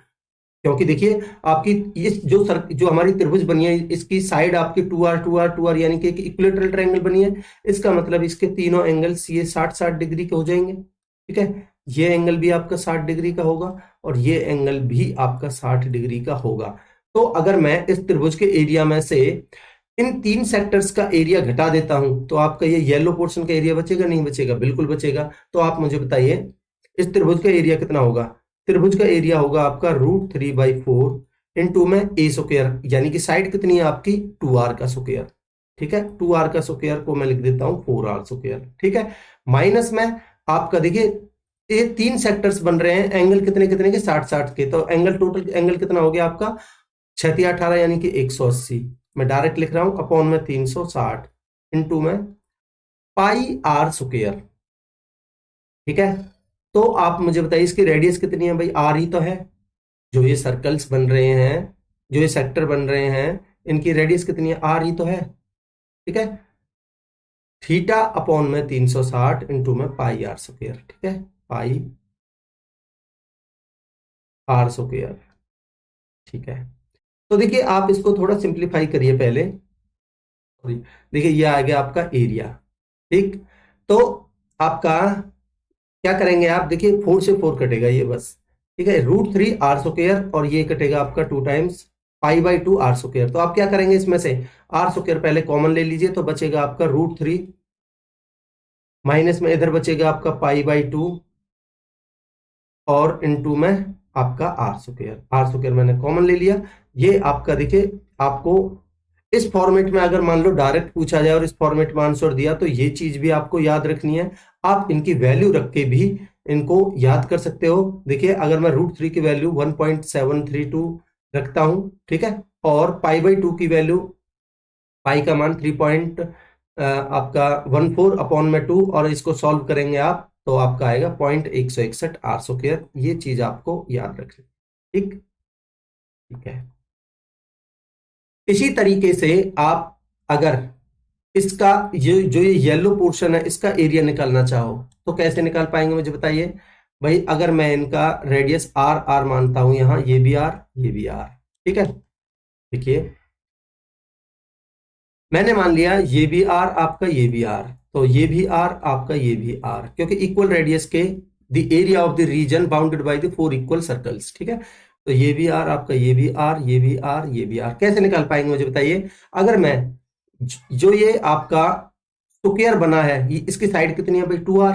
क्योंकि देखिए आपकी इस जो हमारी त्रिभुज बनी है इसकी साइड आपकी 2r 2r 2r यानी कि एक इक्विलेटरल ट्रायंगल बनी है। इसका मतलब इसके तीनों एंगल्स ये 60-60 डिग्री के हो जाएंगे। ठीक है, ये एंगल भी आपका 60 डिग्री का होगा और ये एंगल भी आपका 60 डिग्री का होगा। तो अगर मैं इस त्रिभुज के एरिया में से इन 3 सेक्टर्स का एरिया घटा देता हूं, तो आपका ये येलो पोर्शन का एरिया बचेगा नहीं बचेगा? बिल्कुल बचेगा। तो आप मुझे बताइए इस त्रिभुज का एरिया कितना होगा? त्रिभुज का एरिया होगा आपका √3/4 इंटू में ए स्क्वायर, यानी कि साइड कितनी है आपकी 2r का स्क्वायर। ठीक है, 2r का स्क्वायर को मैं लिख देता हूं 4r स्क्वायर। ठीक है, माइनस में आपका देखिए ये 3 सेक्टर्स बन रहे हैं, एंगल कितने कितने के? 60-60 के। तो एंगल, टोटल एंगल कितना हो गया आपका? 6×18 यानी कि 180। मैं डायरेक्ट लिख रहा हूं अपॉन में 360 इंटू में पाई आर स्क्वायर। ठीक है, तो आप मुझे बताइए इसकी रेडियस कितनी है? भाई आर ही तो है। जो ये सर्कल्स बन रहे हैं, जो ये सेक्टर बन रहे हैं, इनकी रेडियस कितनी है? आर ही तो है। ठीक है, थीटा अपॉन में 360 इंटू में पाई आर स्क्वायर, ठीक है, पाई आर स्क्वायर, ठीक है। तो देखिए आप इसको थोड़ा सिंप्लीफाई करिए पहले। देखिए ये आ गया आपका एरिया, ठीक। तो आपका क्या करेंगे आप, देखिए 4 से 4 कटेगा ये बस, ठीक है, √3 आर स्क्वायर, और ये कटेगा आपका 2 टाइम्स पाई/2 आर स्क्वायर। तो आप क्या करेंगे, इसमें से आर स्क्वायर पहले कॉमन ले लीजिए, तो बचेगा आपका √3, माइनस में इधर बचेगा आपका पाई/2, और इनटू में आपका आर स्क्वायर मैंने कॉमन ले लिया। ये आपका देखिए, आपको इस फॉर्मेट में अगर मान लो डायरेक्ट पूछा जाए और इस फॉर्मेट में आंसर दिया, तो ये चीज भी आपको याद रखनी है। आप इनकी वैल्यू रख के भी इनको याद कर सकते हो। देखिए अगर मैं √3 की वैल्यू 1.732 रखता हूं, ठीक है, और पाई/2 की वैल्यू, पाई का मान 3 आपका 14 अपॉन में 2, और इसको सॉल्व करेंगे आप तो आपका आएगा 0.161 आर स्क्वायर। ये चीज आपको याद रखनी, ठीक, ठीक है। इसी तरीके से आप अगर इसका ये जो ये येलो पोर्शन है इसका एरिया निकालना चाहो तो कैसे निकाल पाएंगे, मुझे बताइए भाई। अगर मैं इनका रेडियस आर आर मानता हूं, यहां ये भी आर, ये भी आर, ठीक है। देखिए मैंने मान लिया ये भी आर आपका, ये भी आर, तो ये भी आर आपका, ये भी आर, क्योंकि इक्वल रेडियस के the area of the reason bounded by the 4 equal circles, ठीक है। तो ये भी आर आपका, ये भी आर, ये भी आर, ये भी आर, कैसे निकाल पाएंगे मुझे बताइए। अगर मैं जो ये आपका स्क्वायर बना है, ये इसकी साइड कितनी है भाई, 2r,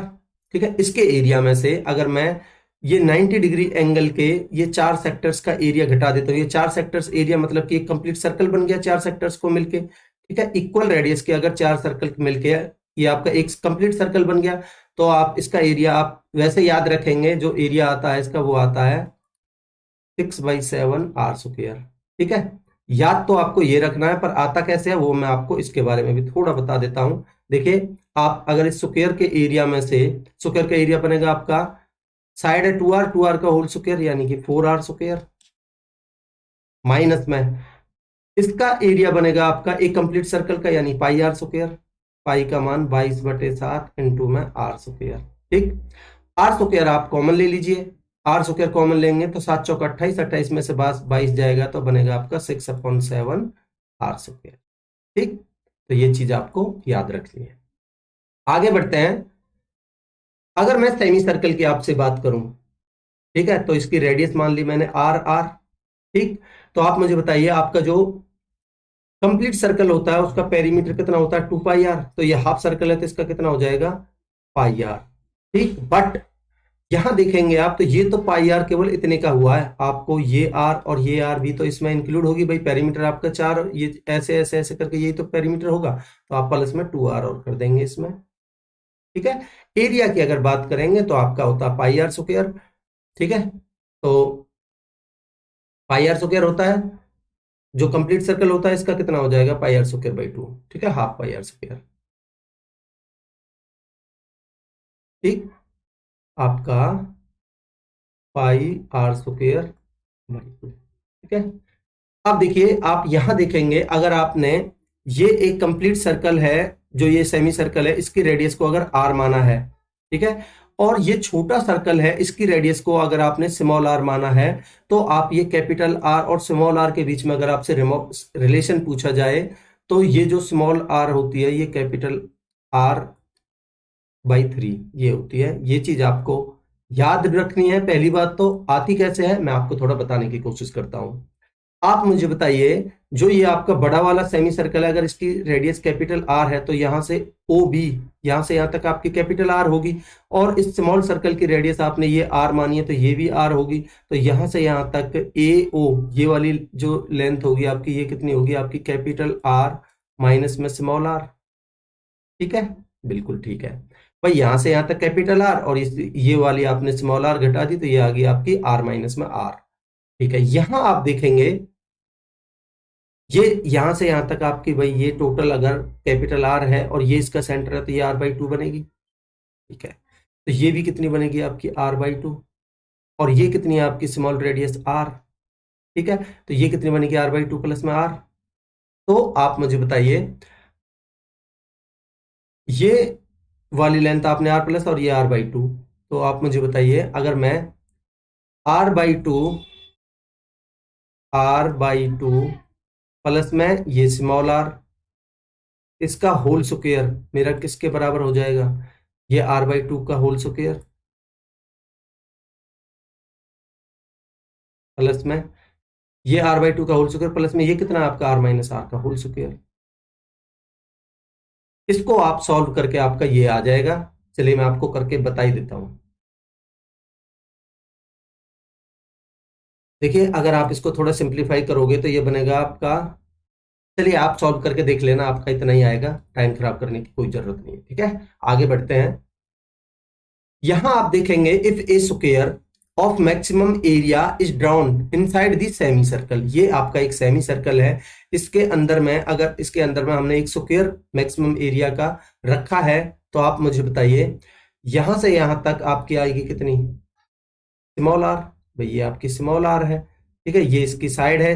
ठीक है। इसके एरिया में से अगर मैं ये 90 डिग्री एंगल के ये 4 सेक्टर्स का एरिया घटा देता हूँ, ये 4 सेक्टर्स एरिया मतलब कि एक कंप्लीट सर्कल बन गया 4 सेक्टर्स को मिलके, ठीक है। इक्वल रेडियस के अगर 4 सर्कल मिलके ये आपका एक कंप्लीट सर्कल बन गया, तो आप इसका एरिया आप वैसे याद रखेंगे, जो एरिया आता है इसका वो आता है 6/7 आर स्क्वायर, ठीक है। याद तो आपको ये रखना है, पर आता कैसे है वो मैं आपको इसके बारे में भी थोड़ा बता देता हूं। देखिए आप अगर इस स्क्वायर के एरिया में से, स्क्वायर का एरिया बनेगा आपका, साइड है 2r, 2r का होल स्क्वायर यानी कि 4r स्क्वायर, माइनस में इसका एरिया बनेगा आपका एक कंप्लीट सर्कल का यानी पाई आर स्क्वायर, पाई का मान 22/7 इंटू में आर स्क्वायर, ठीक। आर स्क्वायर आप कॉमन ले लीजिए, आर स्क्वायर कॉमन लेंगे तो 7 चौक 28, 28 में से 22 जाएगा तो बनेगा आपका 6/7 आर स्क्वायर, ठीक। तो ये चीज आपको याद रखनी है। आगे बढ़ते हैं। अगर मैं सेमी सर्कल की आपसे बात करूं, ठीक है, तो इसकी रेडियस मान ली मैंने आर आर, ठीक। तो आप मुझे बताइए आपका जो कंप्लीट सर्कल होता है उसका पेरीमीटर कितना होता है, 2πr, तो ये हाफ सर्कल है तो इसका कितना हो जाएगा, पाई आर, ठीक। बट यहां देखेंगे आप तो ये तो पाई आर केवल इतने का हुआ है, आपको ये आर और ये आर भी तो इसमें इंक्लूड होगी भाई, पेरीमीटर आपका 4, ये ऐसे ऐसे ऐसे करके यही तो पेरीमीटर होगा, तो आप प्लस में 2r और कर देंगे इसमें, ठीक है। एरिया की अगर बात करेंगे तो आपका होता है पाई आर स्क्वायर, ठीक है। तो पाई आर स्क्वायर होता है, जो कंप्लीट सर्कल होता है इसका कितना हो जाएगा, πr²/2, ठीक है, हाफ πr², ठीक। आपका πr²/2, ठीक है। अब देखिए आप यहां देखेंगे, अगर आपने ये एक कंप्लीट सर्कल है, जो ये सेमी सर्कल है, इसकी रेडियस को अगर r माना है, ठीक है, और ये छोटा सर्कल है, इसकी रेडियस को अगर आपने स्मॉल r माना है, तो आप ये कैपिटल R और स्मॉल r के बीच में अगर आपसे रिलेशन पूछा जाए, तो ये जो स्मॉल r होती है ये कैपिटल R/3 ये होती है। ये चीज आपको याद रखनी है। पहली बात तो आती कैसे है मैं आपको थोड़ा बताने की कोशिश करता हूं। आप मुझे बताइए, जो ये आपका बड़ा वाला सेमी सर्कल है, अगर इसकी रेडियस कैपिटल आर है, तो यहां से ओ बी, यहां से यहां तक आपकी कैपिटल आर होगी, और इस स्मॉल सर्कल की रेडियस आपने ये आर मानी है तो ये भी आर होगी, तो यहां से यहां तक ए ओ ये वाली जो लेंथ होगी आपकी, ये कितनी होगी आपकी, कैपिटल आर माइनस में स्मॉल आर, ठीक है, बिल्कुल ठीक है भाई। यहां से यहां तक कैपिटल आर, और ये वाली आपने स्मॉल आर घटा दी तो ये आ गई आपकी आर माइनस में आर, ठीक है। यहां आप देखेंगे ये यहां से यहां तक आपकी भाई ये टोटल अगर कैपिटल आर है और ये इसका सेंटर है तो ये r/2 बनेगी, ठीक है। तो ये भी कितनी बनेगी आपकी r/2, और ये कितनी है आपकी स्मॉल रेडियस r, ठीक है। तो ये कितनी बनेगी r/2 प्लस में r। तो आप मुझे बताइए ये वाली लेंथ आपने r प्लस और ये r/2, तो आप मुझे बताइए अगर मैं r/2 प्लस में ये स्मॉल r, इसका होल स्क्वायर मेरा किसके बराबर हो जाएगा, ये r/2 का होल स्क्वायर प्लस में ये r/2 का होल स्क्वायर प्लस में ये कितना आपका r माइनस r का होल स्क्वायर। इसको आप सॉल्व करके आपका ये आ जाएगा। चलिए मैं आपको करके बता ही देता हूं। देखिए अगर आप इसको थोड़ा सिंप्लीफाई करोगे तो ये बनेगा आपका, चलिए आप सॉल्व करके देख लेना, आपका इतना ही आएगा, टाइम खराब करने की कोई जरूरत नहीं है। ठीक है, आगे बढ़ते हैं। यहां आप देखेंगे if A square of maximum area is drawn inside the semi circle, ये आपका एक सेमी सर्कल है, इसके अंदर में अगर इसके अंदर में हमने एक स्क्वायर मैक्सिमम एरिया का रखा है, तो आप मुझे बताइए यहां से यहां तक आपकी आएगी कितनी, स्मॉल आर, भाई ये आपकी स्मॉल आर है। ठीक है, ये इसकी साइड है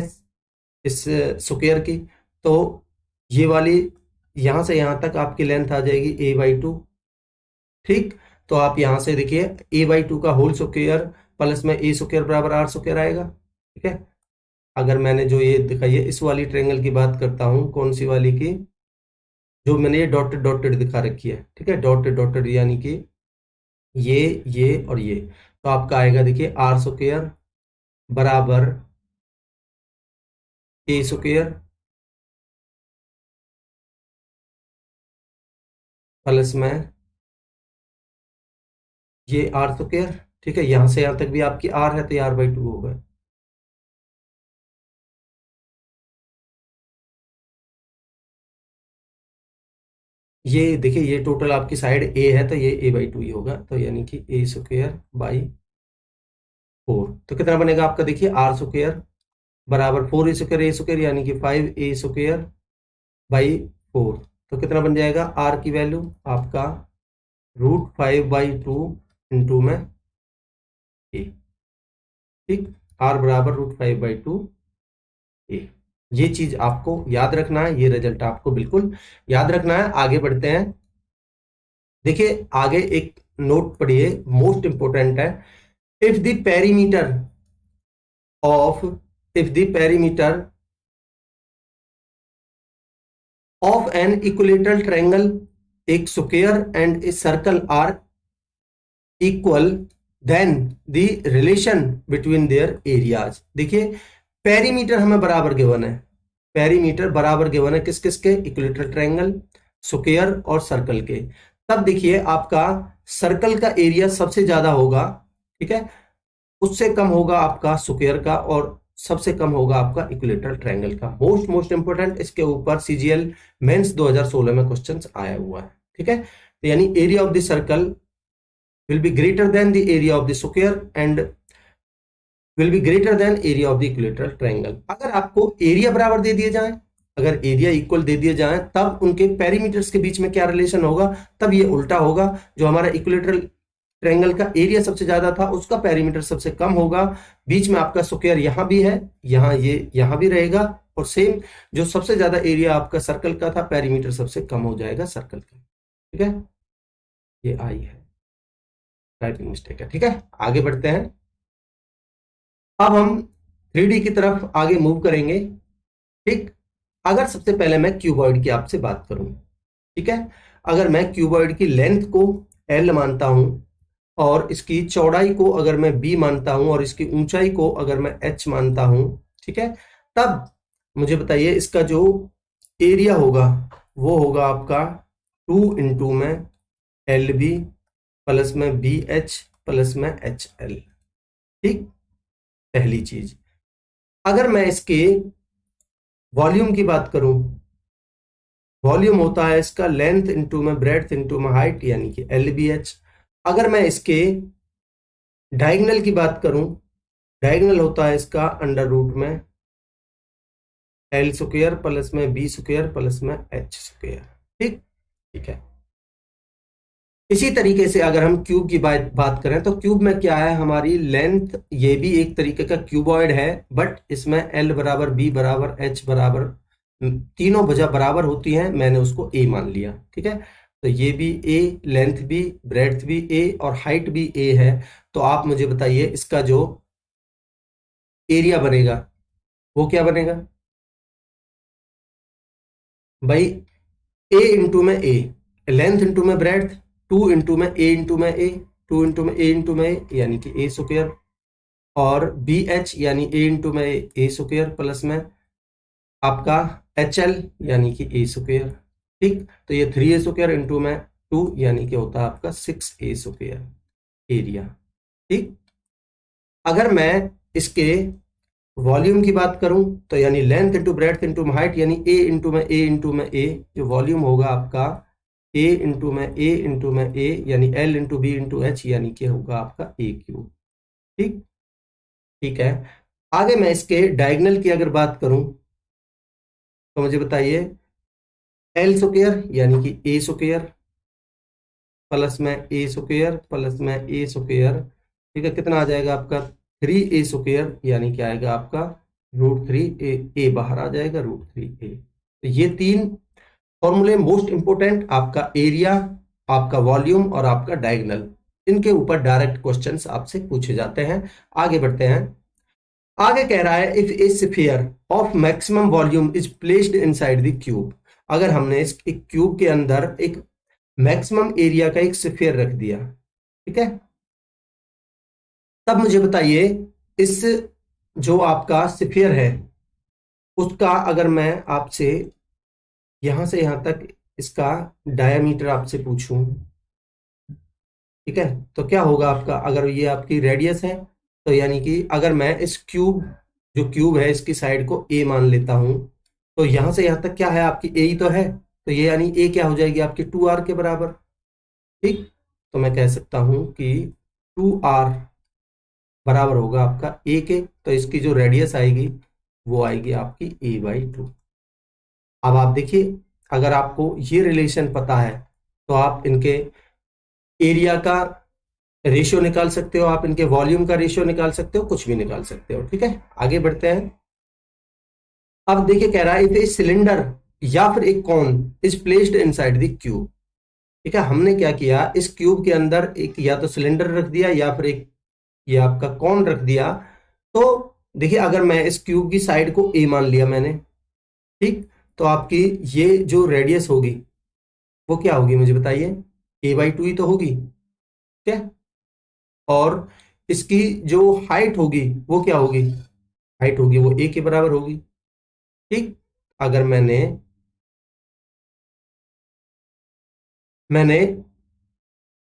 इस स्क्वायर की, तो ये वाली यहां से यहां तक आपकी लेंथ आ जाएगी a/2। ठीक, तो आप यहां से देखिए a/2 का होल स्क्वायर प्लस में a स्क्वायर बराबर r स्क्वायर आएगा। ठीक है, अगर मैंने जो ये दिखाई है इस वाली ट्रायंगल की बात करता हूं, कौन सी वाली की, जो मैंने ये डॉटेड डॉटेड दिखा रखी है। ठीक है, डॉटेड डॉटेड यानी कि ये और ये, तो आपका आएगा देखिए r स्क्वायर बराबर a स्क्वायर प्लस में ये r स्क्वायर। ठीक है, यहां से यहां तक भी आपकी r है, तो ये r/2 होगा। ये देखिए ये टोटल आपकी साइड a है, तो ये a/2 ही होगा, तो यानी कि a स्क्वायर बाई 4, तो कितना बनेगा आपका, देखिए r स्क्वायर बराबर 4 a स्क्वायर यानी कि 5a स्क्वायर बाई 4, तो कितना बन जाएगा r की वैल्यू आपका √5/2 इंटू में a। ठीक, r बराबर √5/2 a, ये चीज आपको याद रखना है, ये रिजल्ट आपको बिल्कुल याद रखना है। आगे बढ़ते हैं, देखिए आगे एक नोट पढ़िए, मोस्ट इंपोर्टेंट है। If the perimeter of if the perimeter of an equilateral triangle, एक square and a circle are equal, then the relation between their areas. देखिए पेरीमीटर हमें बराबर गिवन है, पेरीमीटर बराबर गिवन है किस किस के, इक्विलेटरल ट्रायंगल, स्क्वायर और सर्कल के। तब देखिए आपका सर्कल का एरिया सबसे ज्यादा होगा, ठीक है, उससे कम होगा आपका स्क्वायर का, और सबसे कम होगा आपका इक्विलेटरल ट्रायंगल का। मोस्ट इंपोर्टेंट, इसके ऊपर सीजीएल मेंस 2016 में क्वेश्चंस आया हुआ है। ठीक है, तो यानी area of the circle will be greater than the area of the square and will be greater than area of the equilateral triangle। अगर आपको एरिया बराबर दे दिए जाए, अगर एरिया इक्वल दे दिए जाए, तब उनके पेरीमीटर्स के बीच में क्या रिलेशन होगा, तब ये उल्टा होगा। जो हमारा इक्विलेटरल ट्रायंगल का एरिया सबसे ज्यादा था, उसका पेरीमीटर सबसे कम होगा। बीच में आपका स्क्वायर यहां भी है, ये यहां भी रहेगा, और सेम जो सबसे ज्यादा एरिया आपका सर्कल का था, पेरीमीटर सबसे कम हो जाएगा सर्कल का। ठीक है, ये आई है, टाइपिंग मिस्टेक है। ठीक है, आगे बढ़ते हैं। अब हम 3D की तरफ आगे मूव करेंगे। ठीक, अगर सबसे पहले मैं क्यूबॉइड की आपसे बात करूं, ठीक है, अगर मैं क्यूबॉइड की लेंथ को L मानता हूं, और इसकी चौड़ाई को अगर मैं B मानता हूं, और इसकी ऊंचाई को अगर मैं H मानता हूं, ठीक है, तब मुझे बताइए इसका जो एरिया होगा वो होगा आपका 2 इंटू में LB प्लस में BH प्लस में HL। ठीक, पहली चीज। अगर मैं इसके वॉल्यूम की बात करूं, वॉल्यूम होता है इसका लेंथ इंटू में ब्रेड्थ इंटू में हाइट, यानी कि LBH। अगर मैं इसके डायगोनल की बात करूं, डायगोनल होता है इसका अंडर रूट में L स्क्वायर प्लस में B स्क्वायर प्लस में H स्क्वायर। ठीक, ठीक है। इसी तरीके से अगर हम क्यूब की बात करें, तो क्यूब में क्या है, हमारी लेंथ, ये भी एक तरीके का क्यूबॉइड है, बट इसमें L बराबर B बराबर H बराबर तीनों भुजा बराबर होती हैं, मैंने उसको A मान लिया। ठीक है, तो ये भी ए, लेंथ भी, ब्रेड्थ भी ए और हाइट भी ए है। तो आप मुझे बताइए इसका जो एरिया बनेगा वो क्या बनेगा भाई? ए इंटू में ए, लेंथ इंटू में ब्रेड्थ, 2 इंटू में ए इंटू में ए, 2 इंटू में ए इंटू में ए यानी कि ए स्क्वायर, और बी एच यानी ए इंटू में ए स्क्वायर प्लस में आपका एच एल यानी कि ए स्क्वायर। ठीक, तो ये 3 ए स्क्वायर इंटू में 2 यानी कि होता है आपका 6 ए स्क्वायर एरिया। ठीक, अगर मैं इसके वॉल्यूम की बात करूं तो यानी length into breadth into height यानी ए इंटू में ए इंटू में ए, जो वॉल्यूम होगा आपका ए इंटू में ए इंटू में ए यानी l into b into h यानी कि होगा आपका ए क्यूब। ठीक, ठीक है। आगे मैं इसके डायगोनल की अगर बात करूं तो मुझे बताइए एल स्क्वायर यानी कि ए स्क्वायर प्लस में ए स्क्वायर प्लस में ए स्क्वायर, ठीक है, कितना आ जाएगा आपका 3 ए स्क्वायर यानी क्या आएगा आपका √3 ए बाहर आ जाएगा √3 ए। तो ये 3 फॉर्मूले मोस्ट इंपोर्टेंट, आपका एरिया, आपका वॉल्यूम और आपका डायगोनल, इनके ऊपर डायरेक्ट क्वेश्चंस आपसे पूछे जाते हैं। आगे बढ़ते हैं। आगे कह रहा है if A sphere of maximum volume is placed inside the cube, अगर हमने इस एक क्यूब के अंदर एक मैक्सिमम एरिया का एक स्फीयर रख दिया, ठीक है, तब मुझे बताइए इस जो आपका स्फीयर है उसका अगर मैं आपसे यहां से यहां तक इसका डायमीटर आपसे पूछूं, ठीक है, तो क्या होगा आपका? अगर ये आपकी रेडियस है तो यानी कि अगर मैं इस क्यूब, जो क्यूब है इसकी साइड को ए मान लेता हूं, तो यहां से यहां तक क्या है आपकी ए ही तो है, तो ये यानी ए क्या हो जाएगी आपकी 2r के बराबर। ठीक, तो मैं कह सकता हूं कि 2r बराबर होगा आपका ए के, तो इसकी जो रेडियस आएगी वो आएगी आपकी a/2। अब आप देखिए अगर आपको ये रिलेशन पता है तो आप इनके एरिया का रेशियो निकाल सकते हो, आप इनके वॉल्यूम का रेशियो निकाल सकते हो, कुछ भी निकाल सकते हो। ठीक है, आगे बढ़ते हैं। अब देखिए कह रहा है इफ ए सिलेंडर या फिर एक cone is placed inside the cube, ठीक है, हमने क्या किया इस क्यूब के अंदर एक या तो सिलेंडर रख दिया या फिर एक ये आपका कॉन रख दिया। तो देखिए अगर मैं इस क्यूब की साइड को ए मान लिया मैंने, ठीक, तो आपकी ये जो रेडियस होगी वो क्या होगी मुझे बताइए? a/2 ही तो होगी, ठीक है, और इसकी जो हाइट होगी वो क्या होगी? हाइट होगी वो ए के बराबर होगी। ठीक, अगर मैंने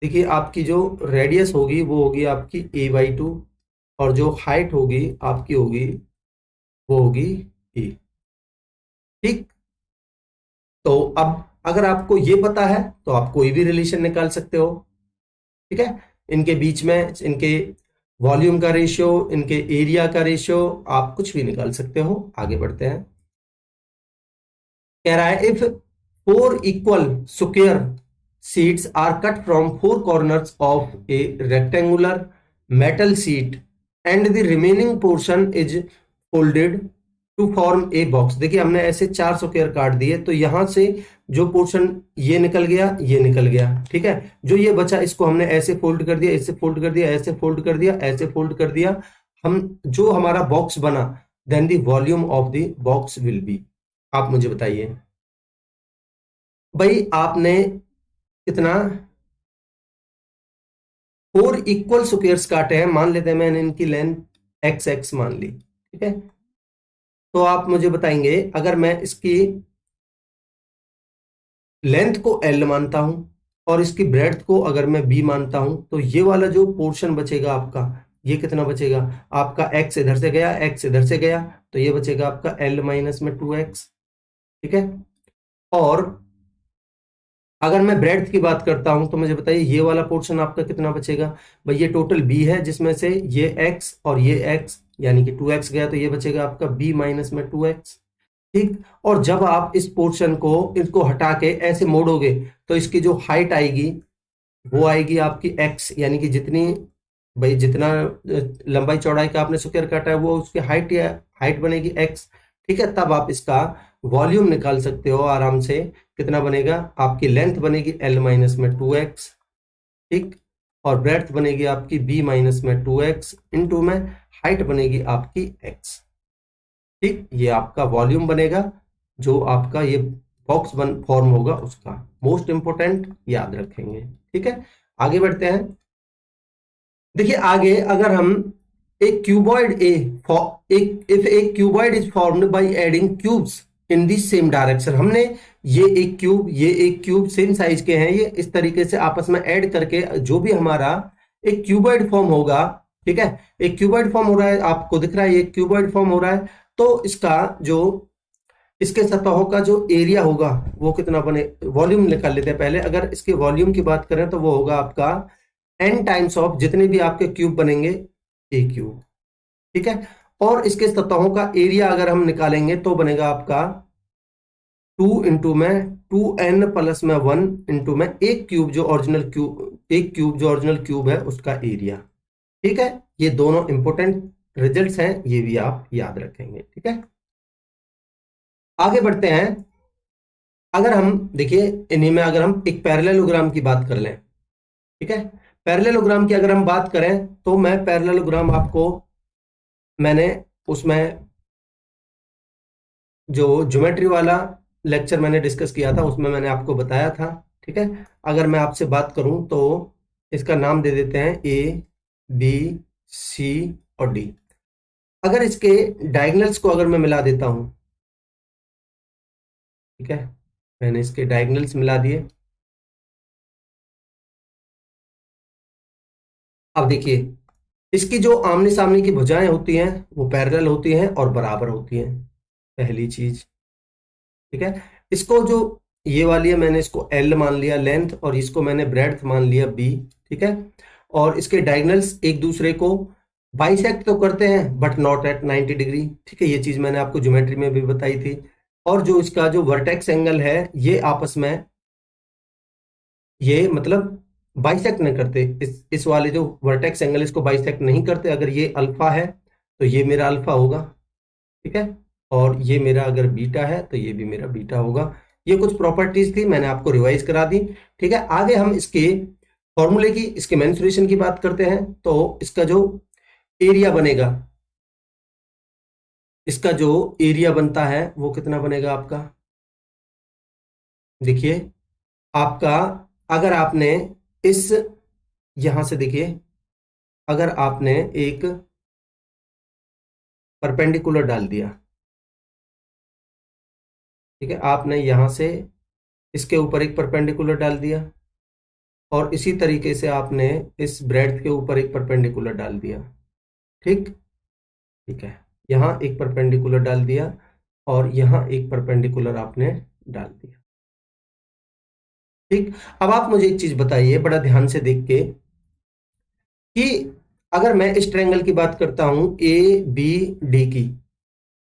देखिए आपकी जो रेडियस होगी वो होगी आपकी a/2 और जो हाइट होगी आपकी होगी वो होगी ए। ठीक, तो अब अगर आपको ये पता है तो आप कोई भी रिलेशन निकाल सकते हो। ठीक है, इनके बीच में इनके वॉल्यूम का रेशियो, इनके एरिया का रेशियो, आप कुछ भी निकाल सकते हो। आगे बढ़ते हैं। कह रहा है if 4 equal square sheets are cut from 4 corners of a rectangular metal sheet and the remaining portion is folded to form a box. देखिए हमने ऐसे 4 स्क्वायर काट दिए, तो यहां से जो पोर्शन ये निकल गया, ये निकल गया, ठीक है, जो ये बचा इसको हमने ऐसे फोल्ड कर दिया, ऐसे फोल्ड कर दिया, ऐसे फोल्ड कर दिया, ऐसे फोल्ड कर दिया, हम जो हमारा बॉक्स बना, then the volume of the box will be. आप मुझे बताइए भाई आपने कितना 4 इक्वल स्क्वायर्स काटे हैं, मान लेते हैं मैंने इनकी लेंथ x मान ली, ठीक है, तो आप मुझे बताएंगे अगर मैं इसकी लेंथ को L मानता हूं और इसकी ब्रेड्थ को अगर मैं B मानता हूं, तो ये वाला जो पोर्शन बचेगा आपका, ये कितना बचेगा आपका? x इधर से गया, x इधर से गया, तो ये बचेगा आपका L माइनस में 2x। ठीक है, और अगर मैं ब्रेड्थ की बात करता हूं तो मुझे बताइए ये वाला पोर्शन आपका कितना बचेगा? भाई ये टोटल b है जिसमें से ये x और ये x यानी कि 2x गया, तो ये बचेगा आपका b माइनस में 2x। ठीक, और जब आप इस पोर्शन को इसको हटा के ऐसे मोड़ोगे तो इसकी जो हाइट आएगी वो आएगी आपकी x, यानी कि जितनी भाई जितना लंबाई चौड़ाई का आपने स्क्वायर काटा है वो उसकी हाइट बनेगी x। ठीक है, तब आप इसका वॉल्यूम निकाल सकते हो आराम से कितना बनेगा, आपकी लेंथ बनेगी L माइनस में 2x, ठीक, और ब्रेड्थ बनेगी आपकी B माइनस में 2x इंटू में हाइट बनेगी आपकी x, ठीक। ये आपका वॉल्यूम बनेगा, जो आपका ये बॉक्स बन फॉर्म होगा उसका। मोस्ट इंपोर्टेंट याद रखेंगे, ठीक है। आगे बढ़ते हैं। देखिए आगे, अगर हम एक क्यूबॉइड एक cuboid is formed by adding cubes in the same direction, हमने ये एक क्यूब सेम साइज के हैं, ये इस तरीके से आपस में ऐड करके जो भी हमारा एक क्यूबॉइड फॉर्म होगा, ठीक है, एक क्यूबॉइड फॉर्म हो रहा है, आपको दिख रहा है ये क्यूबॉइड फॉर्म हो रहा है, तो इसका जो इसके सतहों का जो एरिया होगा वो कितना बने, वॉल्यूम निकाल लेते हैं पहले। अगर इसके वॉल्यूम की बात करें तो वो होगा आपका n टाइम्स ऑफ जितने भी आपके क्यूब बनेंगे a क्यूब, ठीक है। और इसके सतहों का एरिया अगर हम निकालेंगे तो बनेगा आपका 2 इंटू में 2n प्लस में 1 इंटू में एक क्यूब जो ओरिजिनल क्यूब है उसका एरिया, ठीक है। ये दोनों इंपोर्टेंट रिजल्ट्स हैं, ये भी आप याद रखेंगे, ठीक है। आगे बढ़ते हैं। अगर हम देखिए इन्हीं में अगर हम एक पैरेललोग्राम की बात कर लें, ठीक है, पैरेललोग्राम की अगर हम बात करें तो मैं पैरेललोग्राम आपको, मैंने उसमें जो ज्योमेट्री वाला लेक्चर मैंने डिस्कस किया था उसमें मैंने आपको बताया था, ठीक है। अगर मैं आपसे बात करूं तो इसका नाम दे देते हैं A, B, C और D। अगर इसके डायगोनल्स को अगर मैं मिला देता हूं, ठीक है, मैंने इसके डायगोनल्स मिला दिए। अब देखिए इसकी जो आमने सामने की भुजाएं होती हैं वो पैरेलल होती हैं और बराबर होती हैं, पहली चीज, ठीक है। इसको जो ये वाली है मैंने इसको L मान लिया लेंथ, और इसको मैंने ब्रेड्थ मान लिया B, ठीक है। और इसके डायगोनल्स एक दूसरे को बाइसेक्ट तो करते हैं बट नॉट एट 90 डिग्री, ठीक है। ये चीज मैंने आपको ज्योमेट्री में भी बताई थी। और जो इसका जो वर्टेक्स एंगल है ये आपस में ये मतलब बाइसेक्ट नहीं करते, इस वाले जो वर्टेक्स एंगल इसको बाइसेक्ट नहीं करते। अगर ये अल्फा है तो ये मेरा अल्फा होगा, ठीक है, और ये मेरा अगर बीटा है तो ये भी मेरा बीटा होगा। ये कुछ प्रॉपर्टीज थी, मैंने आपको रिवाइज करा दी, ठीक है। आगे हम इसके फॉर्मूले की, इसके मेंसुरेशन की बात करते हैं। तो इसका जो एरिया बनेगा, इसका जो एरिया बनता है वो कितना बनेगा आपका, देखिए आपका, अगर आपने इस यहां से देखिए, अगर आपने एक परपेंडिकुलर डाल दिया, ठीक है, आपने यहां से इसके ऊपर एक परपेंडिकुलर डाल दिया और इसी तरीके से आपने इस ब्रेड्थ के ऊपर एक परपेंडिकुलर डाल दिया, ठीक, ठीक है, यहां एक परपेंडिकुलर डाल दिया और यहां एक परपेंडिकुलर आपने डाल दिया, ठीक। अब आप मुझे एक चीज बताइए बड़ा ध्यान से देख के कि अगर मैं इस ट्रायंगल की बात करता हूं ABD की,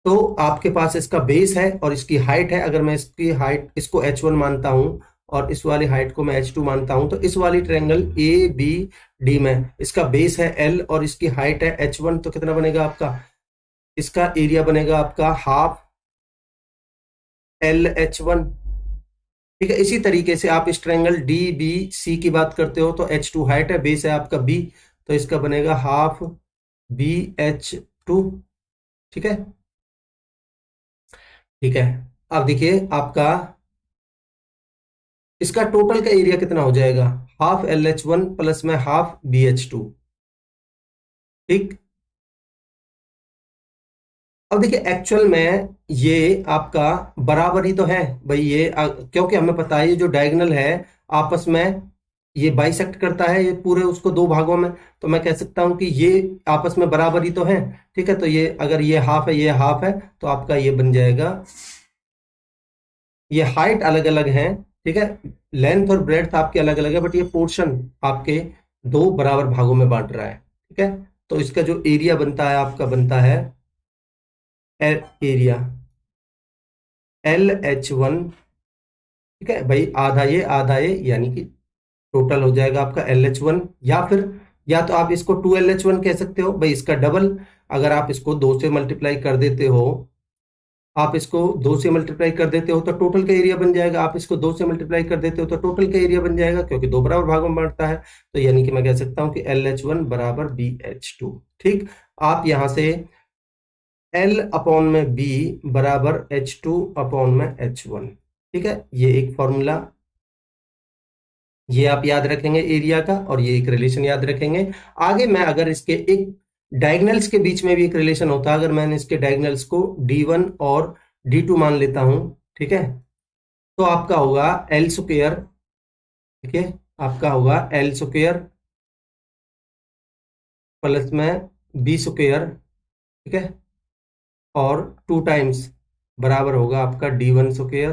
तो आपके पास इसका बेस है और इसकी हाइट है। अगर मैं इसकी हाइट इसको H1 मानता हूं और इस वाली हाइट को मैं H2 मानता हूं, तो इस वाली ट्रायंगल ABD में इसका बेस है L और इसकी हाइट है H1, तो कितना बनेगा आपका, इसका एरिया बनेगा आपका हाफ LH1, ठीक है। इसी तरीके से आप इस ट्रायंगल DBC की बात करते हो तो H2 हाइट है, बेस है आपका B, तो इसका बनेगा हाफ BH2, ठीक है, ठीक है। अब देखिए आपका इसका टोटल का एरिया कितना हो जाएगा, हाफ LH1 प्लस में हाफ BH2, ठीक। अब देखिए एक्चुअल में ये आपका बराबर ही तो है भाई, ये क्योंकि हमें पता है ये जो डायगोनल है आपस में ये बाइसेक्ट करता है ये पूरे उसको दो भागों में, तो मैं कह सकता हूं कि ये आपस में बराबर ही तो है, ठीक है। तो ये अगर ये हाफ है ये हाफ है तो आपका ये बन जाएगा, ये हाइट अलग अलग है, ठीक है, लेंथ और ब्रेड्थ आपके अलग अलग है, बट ये पोर्शन आपके दो बराबर भागों में बांट रहा है, ठीक है। तो इसका जो एरिया बनता है आपका बनता है एरिया LH1, ठीक है भाई, आधा ये यानी कि टोटल हो जाएगा आपका LH1, या फिर या तो आप इसको 2LH1 कह सकते हो भाई, इसका डबल। अगर आप इसको 2 से मल्टीप्लाई कर देते हो आप इसको 2 से मल्टीप्लाई कर देते हो तो टोटल का एरिया बन जाएगा, आप इसको 2 से मल्टीप्लाई कर देते हो तो टोटल का एरिया बन जाएगा, क्योंकि 2 बराबर भागों में बांटता है। तो यानी कि मैं कह सकता हूं कि LH1 बराबर BH2। ठीक, आप यहां से L अपॉन में B बराबर H2 अपॉन में H1। ठीक है, ये एक फॉर्मूला, ये आप याद रखेंगे एरिया का, और ये एक रिलेशन याद रखेंगे। आगे मैं अगर इसके एक डायगनल्स के बीच में भी एक रिलेशन होता है, अगर मैंने इसके डायगनल्स को D1 और D2 मान लेता हूं, ठीक है, तो आपका होगा L स्क्वायर। ठीक है, आपका होगा L स्क्वायर प्लस में B स्क्वायर। ठीक है, और 2 टाइम्स बराबर होगा आपका D1 स्क्वायर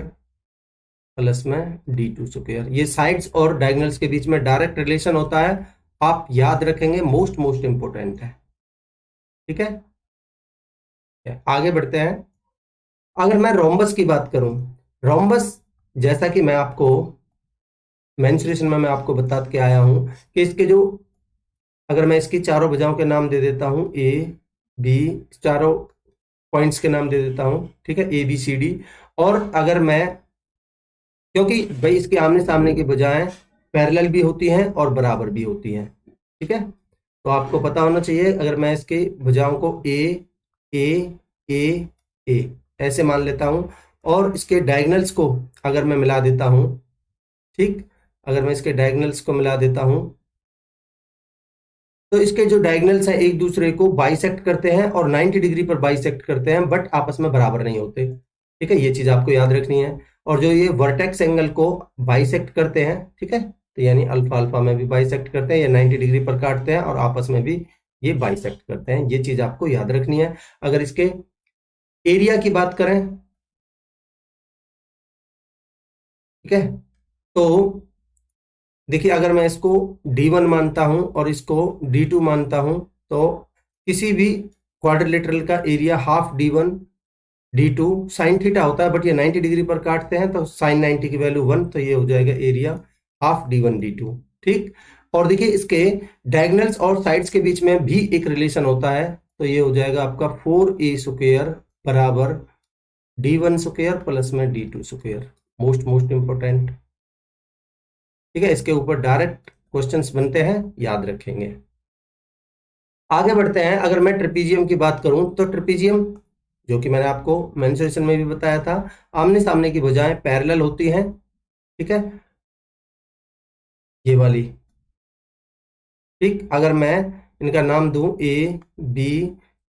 प्लस में D2 स्क्वायर। ये साइड्स और डायगनल्स के बीच में डायरेक्ट रिलेशन होता है, आप याद रखेंगे, मोस्ट मोस्ट इंपोर्टेंट है। ठीक है, आगे बढ़ते हैं। अगर मैं रोम्बस की बात करूं, रोम्बस, जैसा कि मैं आपको मेंसुरेशन में मैं आपको बता के आया हूं कि इसके जो, अगर मैं इसकी चारों भुजाओं के नाम दे देता हूं, ए बी, चारों पॉइंट्स के नाम दे देता हूं, ठीक है, ABCD, और अगर मैं, क्योंकि भाई इसके आमने सामने की भुजाएं पैरेलल भी होती हैं और बराबर भी होती हैं। ठीक है, तो आपको पता होना चाहिए, अगर मैं इसके भुजाओं को ए ए ए ऐसे मान लेता हूं, और इसके डायगनल्स को अगर मैं मिला देता हूं, ठीक, अगर मैं इसके डायगनल्स को मिला देता हूं, तो इसके जो डायगनल्स हैं एक दूसरे को बाइसेक्ट करते हैं और 90 डिग्री पर बाइसेक्ट करते हैं, बट आपस में बराबर नहीं होते। ठीक है, ये चीज आपको याद रखनी है। और जो ये वर्टेक्स एंगल को बाइसेक्ट करते हैं, ठीक है, तो यानी अल्फा अल्फा में भी बाइसेक्ट करते हैं, ये 90 डिग्री पर काटते हैं और आपस में भी ये बाइसेक्ट करते हैं, ये चीज आपको याद रखनी है। अगर इसके एरिया की बात करें, ठीक है, तो देखिए, अगर मैं इसको D1 मानता हूं और इसको D2 मानता हूं, तो किसी भी क्वाड्रिलेटरल का area half D1 D2 sine theta होता है, बट ये 90 डिग्री पर काटते हैं, तो साइन 90 की वैल्यू 1, तो ये हो जाएगा एरिया हाफ D1 D2। ठीक, और देखिए इसके डायगनल्स और साइड्स के बीच में भी एक रिलेशन होता है, तो ये हो जाएगा आपका 4A स्क्वायर बराबर D1 स्क्वायर प्लस में D2 square. Most most important. ठीक है, इसके ऊपर डायरेक्ट क्वेश्चंस बनते हैं, याद रखेंगे। आगे बढ़ते हैं। अगर मैं ट्रेपीजियम की बात करूं, तो ट्रेपीजियम, जो कि मैंने आपको मेंसुरेशन में भी बताया था, आमने सामने की भुजाएं पैरेलल होती हैं। ठीक है, ये वाली। ठीक, अगर मैं इनका नाम दूं A B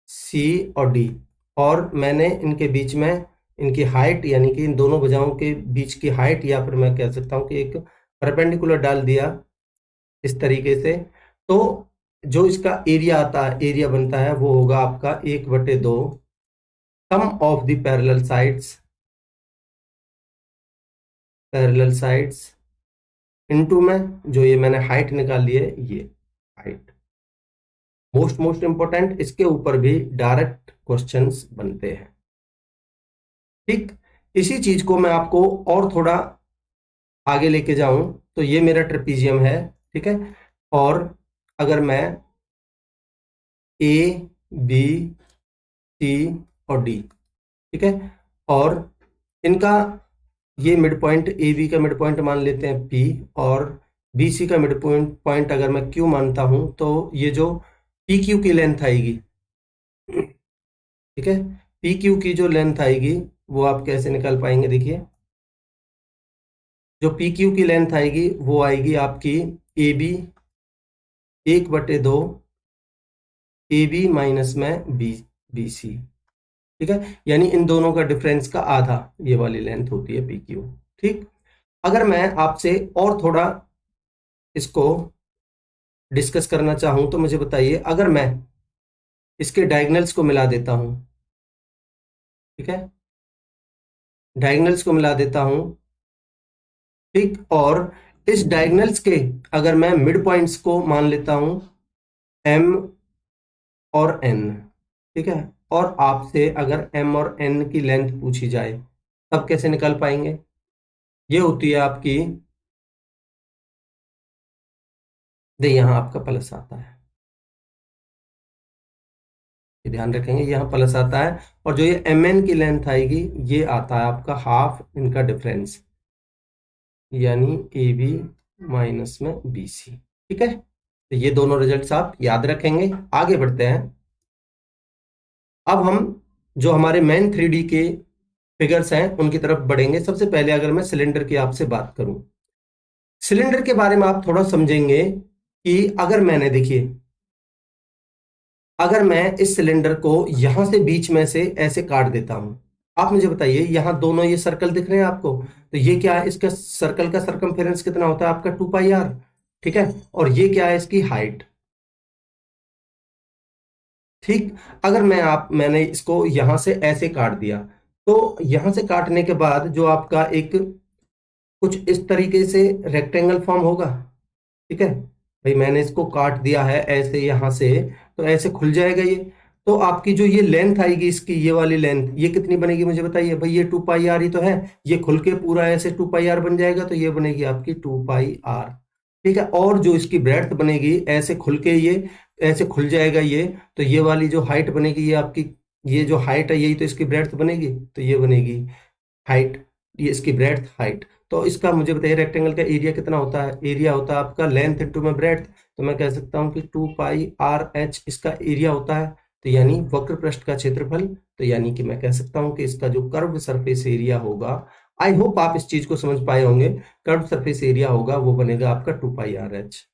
C और D, और मैंने इनके बीच में इनकी हाइट, यानी कि इन दोनों भुजाओं के बीच की हाइट, या फिर मैं कह सकता हूं कि एक परपेंडिकुलर डाल दिया इस तरीके से, तो जो इसका एरिया आता है, एरिया बनता है, वो होगा आपका 1/2 sum of the parallel sides into में जो ये मैंने हाइट निकाल ली है, ये हाइट। मोस्ट मोस्ट इंपोर्टेंट, इसके ऊपर भी डायरेक्ट क्वेश्चंस बनते हैं। ठीक, इसी चीज को मैं आपको और थोड़ा आगे लेके जाऊं, तो ये मेरा ट्रेपीजियम है। ठीक है, और अगर मैं A B C और D, ठीक है, और इनका ये मिड पॉइंट, ए बी का मिड पॉइंट मान लेते हैं P, और बी सी का मिड पॉइंट अगर मैं Q मानता हूं, तो ये जो पी क्यू की लेंथ आएगी, ठीक है, पी क्यू की जो लेंथ आएगी, वो आप कैसे निकाल पाएंगे? देखिए, जो पी क्यू की लेंथ आएगी वो आएगी आपकी a b 1/2 a b minus में बी सी। ठीक है, यानी इन दोनों का डिफरेंस का आधा ये वाली लेंथ होती है पी क्यू। ठीक, अगर मैं आपसे और थोड़ा इसको डिस्कस करना चाहूं, तो मुझे बताइए, अगर मैं इसके डायगनल्स को मिला देता हूं, ठीक है, डायगनल्स को मिला देता हूं, ठीक, और इस डायगनल्स के अगर मैं मिड पॉइंट्स को मान लेता हूं M और N, ठीक है, और आपसे अगर M और N की लेंथ पूछी जाए, तब कैसे निकाल पाएंगे? ये होती है आपकी, यहां आपका प्लस आता है, ये ध्यान रखेंगे, यहाँ प्लस आता है, और जो ये mn की लेंथ आएगी ये आता है आपका हाफ इनका डिफरेंस, यानी ए बी माइनस में बी सी। ठीक है, तो ये दोनों रिजल्ट्स आप याद रखेंगे। आगे बढ़ते हैं। अब हम जो हमारे मेन 3D के फिगर्स हैं उनकी तरफ बढ़ेंगे। सबसे पहले अगर मैं सिलेंडर की आपसे बात करूं, सिलेंडर के बारे में आप थोड़ा समझेंगे कि अगर मैंने, देखिए, अगर मैं इस सिलेंडर को यहां से बीच में से ऐसे काट देता हूं, आप मुझे बताइए, यहां दोनों ये सर्कल दिख रहे हैं आपको, तो ये क्या है, इसका सर्कल का सरकमफेरेंस कितना होता है आपका 2 पाई आर। ठीक है, और ये क्या है, इसकी हाइट। ठीक, अगर मैंने इसको यहां से ऐसे काट दिया, तो यहां से काटने के बाद जो आपका एक कुछ इस तरीके से रेक्टेंगल फॉर्म होगा। ठीक है भाई, मैंने इसको काट दिया है ऐसे यहां से, तो ऐसे खुल जाएगा ये। तो आपकी जो ये लेंथ आएगी इसकी, ये वाली लेंथ, ये कितनी बनेगी मुझे बताइए भाई, ये 2 पाई आर ही तो है। ये खुल के पूरा ऐसे 2 पाई आर बन जाएगा, तो ये बनेगी आपकी 2 पाई आर। ठीक है, और जो इसकी ब्रेड्थ बनेगी, ऐसे खुल के ये ऐसे खुल जाएगा ये, तो ये वाली जो हाइट बनेगी ये आपकी, ये जो हाइट है यही तो इसकी ब्रेड्थ बनेगी, तो ये बनेगी हाइट, ये इसकी ब्रेड्थ हाइट। तो इसका मुझे बताइए रेक्टेंगल का एरिया कितना होता है, एरिया होता है आपका लेंथ इंटू में ब्रेड्थ, तो मैं कह सकता हूं कि 2 पाई आर एच इसका एरिया होता है, तो यानी वक्र पृष्ठ का क्षेत्रफल। तो यानी कि मैं कह सकता हूं कि इसका जो कर्व सरफेस एरिया होगा, आई होप आप इस चीज को समझ पाए होंगे, कर्व सरफेस एरिया होगा वो बनेगा आपका 2 पाई आर एच।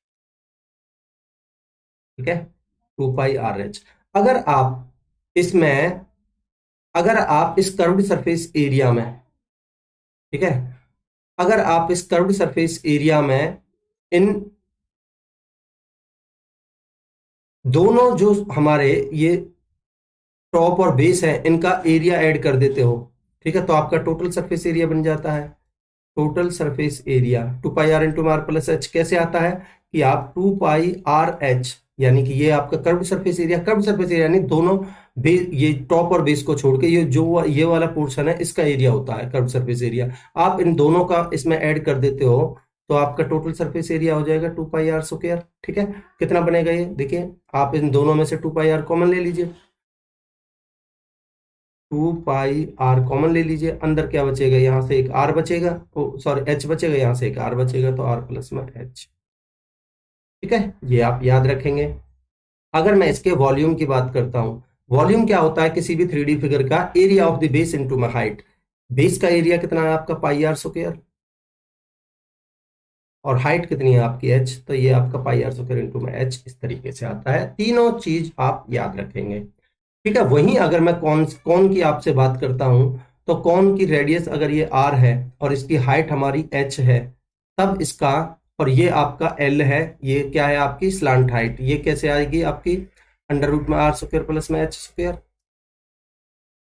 ठीक है, 2 पाई आर एच। अगर आप इसमें, अगर आप इस कर्व्ड सरफेस एरिया में, ठीक है, अगर आप इस कर्व्ड सरफेस एरिया में इन दोनों जो हमारे ये टॉप और बेस है इनका एरिया ऐड कर देते हो, ठीक है, तो आपका टोटल सरफेस एरिया बन जाता है। Total surface area 2 pi r into r plus h कैसे आता है, कि आप 2 पाई आर एच, यानी कि ये आपका curve surface area, curve surface area यानी दोनों ये टॉप और बेस को छोड़ के ये जो ये वाला पोर्शन है इसका एरिया होता है कर्व सरफेस एरिया। आप इन दोनों का इसमें ऐड कर देते हो, तो आपका टोटल सरफेस एरिया हो जाएगा 2 पाई आर स्क्वायर। ठीक है, कितना बनेगा ये देखिए, आप इन दोनों में से 2 पाई आर कॉमन ले लीजिए, 2 पाई आर कॉमन ले लीजिए, अंदर क्या बचेगा, यहां से एक आर बचेगा, सॉरी एच बचेगा, यहां से एक आर बचेगा, तो आर प्लस में एच। ठीक है, ये आप याद रखेंगे। अगर मैं इसके वॉल्यूम की बात करता हूं, वॉल्यूम क्या होता है किसी भी 3D फिगर का, area of the base into my height. Base का एरिया कितना है आपका पाई आर स्क्वायर, और हाइट कितनी है आपकी एच, तो ये आपका पाई आर स्क्वायर इंटू में एच, इस तरीके से आता है। तीनों चीज आप याद रखेंगे। ठीक है, वहीं अगर मैं कौन की आपसे बात करता हूं, तो कौन की रेडियस अगर ये आर है और इसकी हाइट हमारी एच है, तब इसका, और ये आपका एल है, ये क्या है आपकी स्लांट हाइट, ये कैसे आएगी आपकी √में r² प्लस में h²।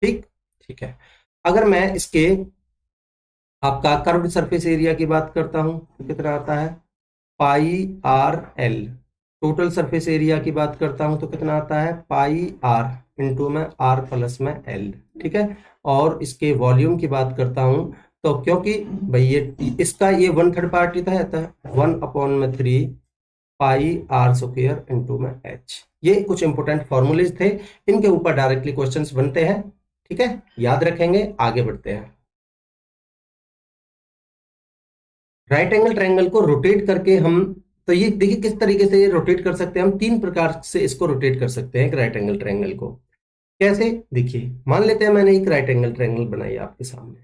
ठीक, ठीक है। अगर मैं इसके आपका कर्व्ड सरफेस एरिया की बात करता हूं, तो कितना आता है πr/l। टोटल सरफेस एरिया की बात करता हूं तो कितना आता है πr इंटू में r प्लस में l। ठीक है, और इसके वॉल्यूम की बात करता हूं, तो क्योंकि भाई ये इसका ये 1/3 पार्ट ही था 1/3 πr² इंटू में h। ये कुछ इंपोर्टेंट फॉर्मूलेज थे, इनके ऊपर डायरेक्टली क्वेश्चंस बनते हैं। ठीक है, याद रखेंगे। आगे बढ़ते हैं। राइट एंगल ट्रायंगल को रोटेट करके हम, तो ये देखिए किस तरीके से ये रोटेट कर सकते हैं हम, 3 प्रकार से इसको रोटेट कर सकते हैं एक राइट एंगल ट्रायंगल को। कैसे, देखिए, मान लेते हैं मैंने एक राइट एंगल ट्रायंगल बनाई आपके सामने।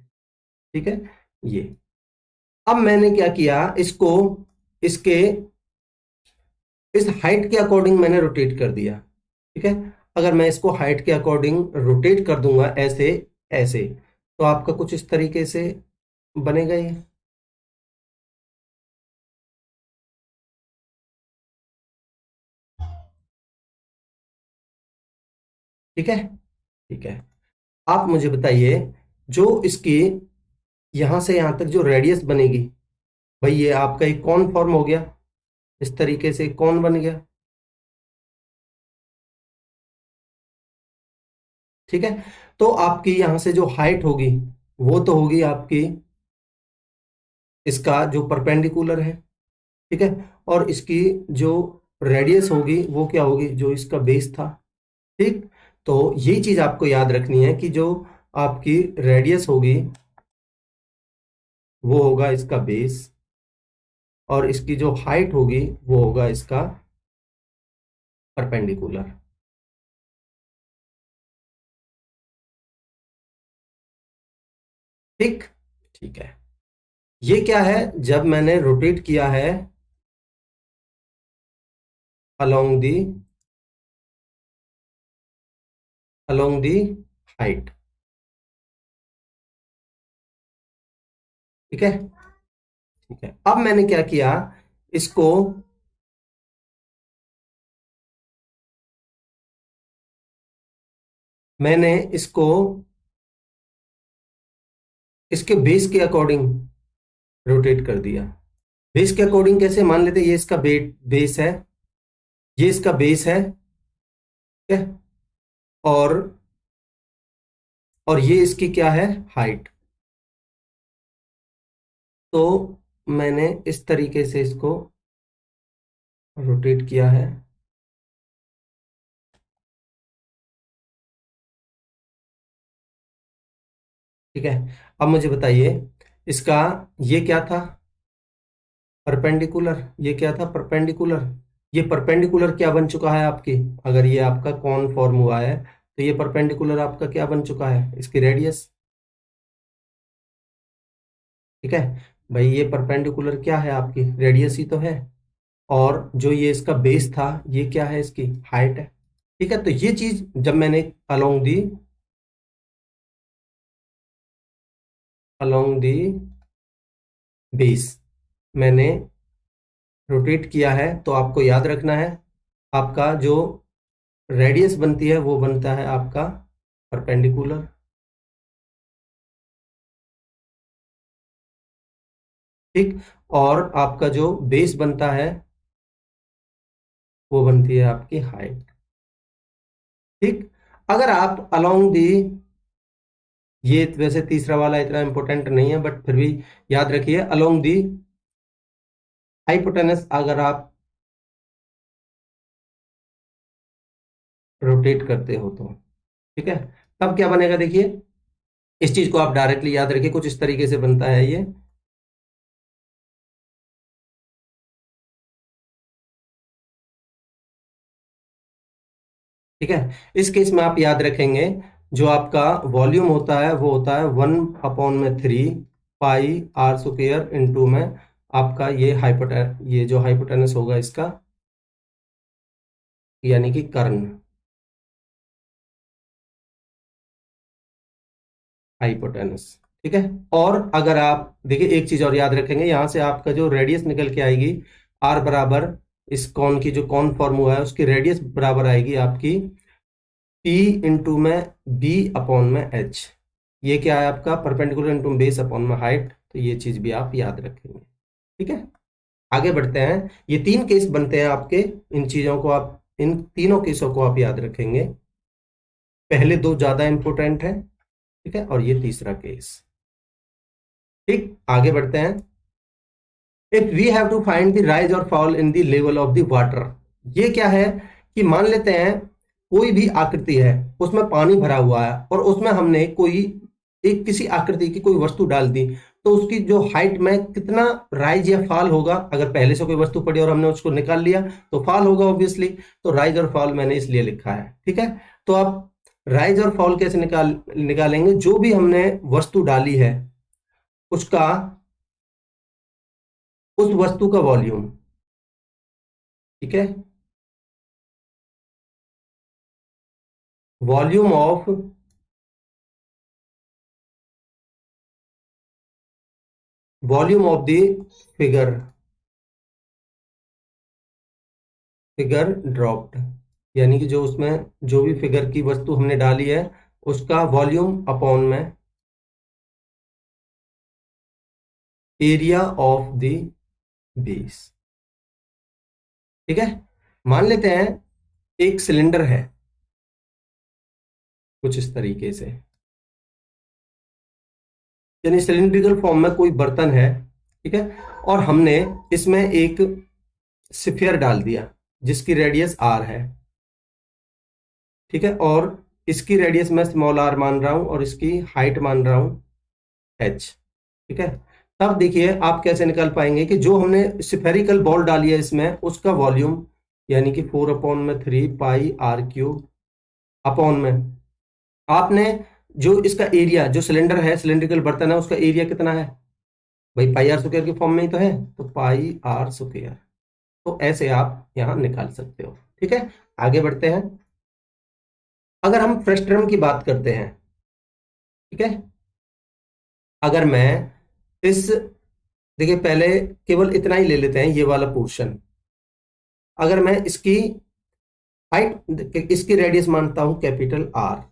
ठीक है, ये, अब मैंने क्या किया, इसको इसके इस हाइट के अकॉर्डिंग मैंने रोटेट कर दिया। ठीक है, अगर मैं इसको हाइट के अकॉर्डिंग रोटेट कर दूंगा ऐसे ऐसे, तो आपका कुछ इस तरीके से बनेगा ये। ठीक है, ठीक है। आप मुझे बताइए, जो इसकी यहां से यहां तक जो रेडियस बनेगी, भाई ये आपका एक कौन फॉर्म हो गया, इस तरीके से कौन बन गया। ठीक है, तो आपकी यहां से जो हाइट होगी वो तो होगी आपकी इसका जो परपेंडिकुलर है। ठीक है, और इसकी जो रेडियस होगी वो क्या होगी, जो इसका बेस था। ठीक, तो ये चीज आपको याद रखनी है कि जो आपकी रेडियस होगी वो होगा इसका बेस, और इसकी जो हाइट होगी वो होगा इसका परपेंडिकुलर। ठीक, ठीक है। ये क्या है, जब मैंने रोटेट किया है अलोंग दी हाइट। ठीक है, ठीक है। अब मैंने क्या किया, इसको मैंने इसको इसके बेस के अकॉर्डिंग रोटेट कर दिया। बेस के अकॉर्डिंग कैसे, मान लेते हैं ये इसका बेस है, ये इसका बेस है, ठीक है, और ये इसकी क्या है, हाइट। तो मैंने इस तरीके से इसको रोटेट किया है। ठीक है, अब मुझे बताइए इसका ये क्या था, परपेंडिकुलर। ये क्या था, परपेंडिकुलर। ये परपेंडिकुलर क्या बन चुका है आपकी, अगर ये आपका कॉन फॉर्म हुआ है तो ये परपेंडिकुलर आपका क्या बन चुका है, इसकी रेडियस। ठीक है भाई, ये परपेंडिकुलर क्या है, आपकी रेडियस ही तो है, और जो ये इसका बेस था ये क्या है, इसकी हाइट है। ठीक है, तो ये चीज जब मैंने अलोंग दी बेस मैंने रोटेट किया है, तो आपको याद रखना है आपका जो रेडियस बनती है वो बनता है आपका परपेंडिकुलर। ठीक, और आपका जो बेस बनता है वो बनती है आपकी हाइट। ठीक, अगर आप अलोंग दी, ये वैसे तीसरा वाला इतना इंपॉर्टेंट नहीं है बट फिर भी याद रखिए, अलोंग दी हाइपोटेनस अगर आप रोटेट करते हो तो, ठीक है, तब क्या बनेगा, देखिए इस चीज को आप डायरेक्टली याद रखिए, कुछ इस तरीके से बनता है ये। ठीक है, इस केस में आप याद रखेंगे जो आपका वॉल्यूम होता है वो होता है 1/3 पाई r² इंटू में आपका ये जो हाइपोटेनस होगा इसका, यानी कि कर्ण, हाइपोटेनस। ठीक है, और अगर आप देखिए एक चीज और याद रखेंगे, यहां से आपका जो रेडियस निकल के आएगी आर बराबर, इस कॉन की जो कॉन फॉर्म हुआ है उसकी रेडियस बराबर आएगी आपकी पी इंटू में बी अपॉन में एच। ये क्या है आपका परपेंडिकुलर इंटू बेस अपॉन में हाइट, तो ये चीज भी आप याद रखेंगे। ठीक है, आगे बढ़ते हैं। ये तीन केस बनते हैं आपके, इन चीजों को आप, इन तीनों केसों को आप याद रखेंगे। पहले दो ज्यादा इंपॉर्टेंट है, ठीक है, और ये तीसरा केस। ठीक, आगे बढ़ते हैं। If we have to find the rise और fall in the level of the water, ये क्या है कि मान लेते हैं कोई भी आकृति है, उसमें पानी भरा हुआ है और उसमें हमने कोई एक किसी आकृति की कोई वस्तु डाल दी, तो उसकी जो हाइट में कितना राइज या फॉल होगा, अगर पहले से कोई वस्तु पड़ी और हमने उसको निकाल लिया तो फॉल होगा ऑब्वियसली, तो राइज और फॉल मैंने इसलिए लिखा है। ठीक है, तो आप राइज और फॉल कैसे निकालेंगे, जो भी हमने वस्तु डाली है उसका, उस वस्तु का वॉल्यूम। ठीक है, volume of the figure dropped, यानी कि जो उसमें जो भी फिगर की वस्तु हमने डाली है उसका वॉल्यूम अपॉन में एरिया ऑफ द बेस। ठीक है, मान लेते हैं एक सिलेंडर है कुछ इस तरीके से, यानी सिलिंड्रिकल फॉर्म में कोई बर्तन है, ठीक है, और हमने इसमें एक स्फीयर डाल दिया जिसकी रेडियस आर है। ठीक है, और इसकी रेडियस मैं स्मॉल आर मान रहा हूं और इसकी हाइट मान रहा हूं h। ठीक है, तब देखिए आप कैसे निकाल पाएंगे कि जो हमने स्फेरिकल बॉल डाली है इसमें उसका वॉल्यूम यानी कि 4/3 पाई आर क्यूब अपॉन में आपने जो इसका एरिया, जो सिलेंडर है, सिलेंड्रिकल बर्तन है, उसका एरिया कितना है भाई, पाई आर स्क्वायर की फॉर्म में ही तो है, तो पाई आर स्क्वायर। तो ऐसे आप यहां निकाल सकते हो। ठीक है, आगे बढ़ते हैं। अगर हम फ्रस्ट्रम की बात करते हैं, ठीक है, अगर मैं इस, देखिए पहले केवल इतना ही ले लेते हैं, ये वाला पोर्शन। अगर मैं इसकी हाइट, इसकी रेडियस मानता हूं कैपिटल आर,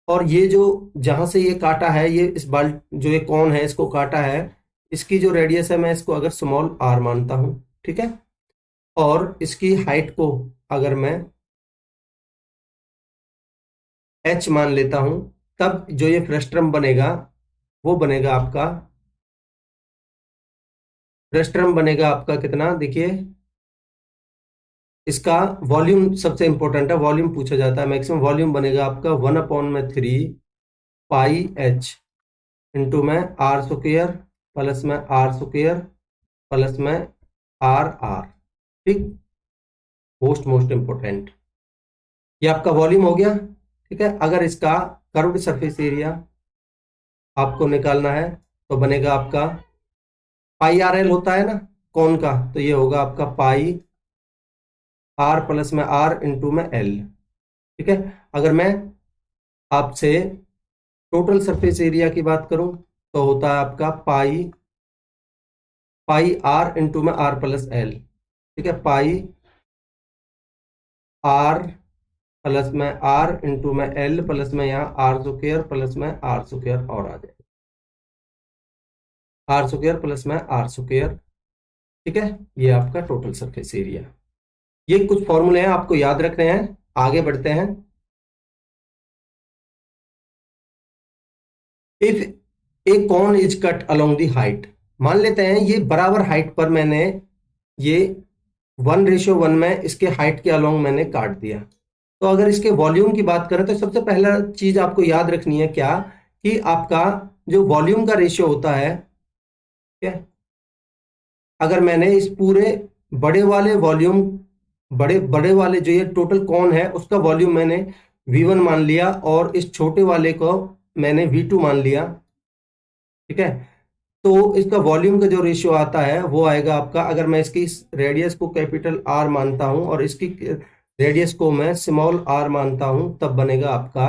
और ये जो जहां से ये काटा है, ये इस बल जो ये कौन है इसको काटा है, इसकी जो रेडियस है मैं इसको अगर स्मॉल आर मानता हूं, ठीक है, और इसकी हाइट को अगर मैं एच मान लेता हूं, तब जो ये फ्रस्ट्रम बनेगा वो बनेगा आपका, फ्रस्ट्रम बनेगा आपका कितना, देखिए इसका वॉल्यूम सबसे इंपॉर्टेंट है, वॉल्यूम पूछा जाता है, मैक्सिमम वॉल्यूम बनेगा आपका 1/3 पाई एच इंटू में आर स्क्वायर प्लस में आर स्क्वायर प्लस में आर आर। ठीक, मोस्ट इंपॉर्टेंट, ये आपका वॉल्यूम हो गया। ठीक है, अगर इसका कर्व्ड सरफेस एरिया आपको निकालना है तो बनेगा आपका पाई आर एल होता है ना कौन का, तो ये होगा आपका पाई आर प्लस में आर इंटू में एल। ठीक है, अगर मैं आपसे टोटल सरफेस एरिया की बात करूं तो होता है आपका पाई पाई आर इंटू में आर प्लस एल। ठीक है, पाई आर प्लस में आर इंटू में एल प्लस में यहाँ आर स्क्वायर प्लस में आर स्क्वायर और आ जाएगा आर स्क्वायर प्लस में आर स्क्वायर। ठीक है, ये आपका टोटल सरफेस एरिया। ये कुछ फॉर्मूले हैं आपको याद रखने हैं। आगे बढ़ते हैं। If a cone is cut along the height, मान लेते हैं ये बराबर हाइट पर मैंने ये 1:1 में इसके हाइट के अलोंग मैंने काट दिया, तो अगर इसके वॉल्यूम की बात करें तो सबसे पहला चीज आपको याद रखनी है क्या, कि आपका जो वॉल्यूम का रेशियो होता है, क्या, अगर मैंने इस पूरे बड़े वाले वॉल्यूम, बड़े बड़े वाले जो ये टोटल कौन है उसका वॉल्यूम मैंने V1 मान लिया और इस छोटे वाले को मैंने V2 मान लिया, ठीक है, तो इसका वॉल्यूम का जो रेशियो आता है वो आएगा आपका, अगर मैं इसकी रेडियस को कैपिटल आर मानता हूं और इसकी रेडियस को मैं स्मॉल आर मानता हूं, तब बनेगा आपका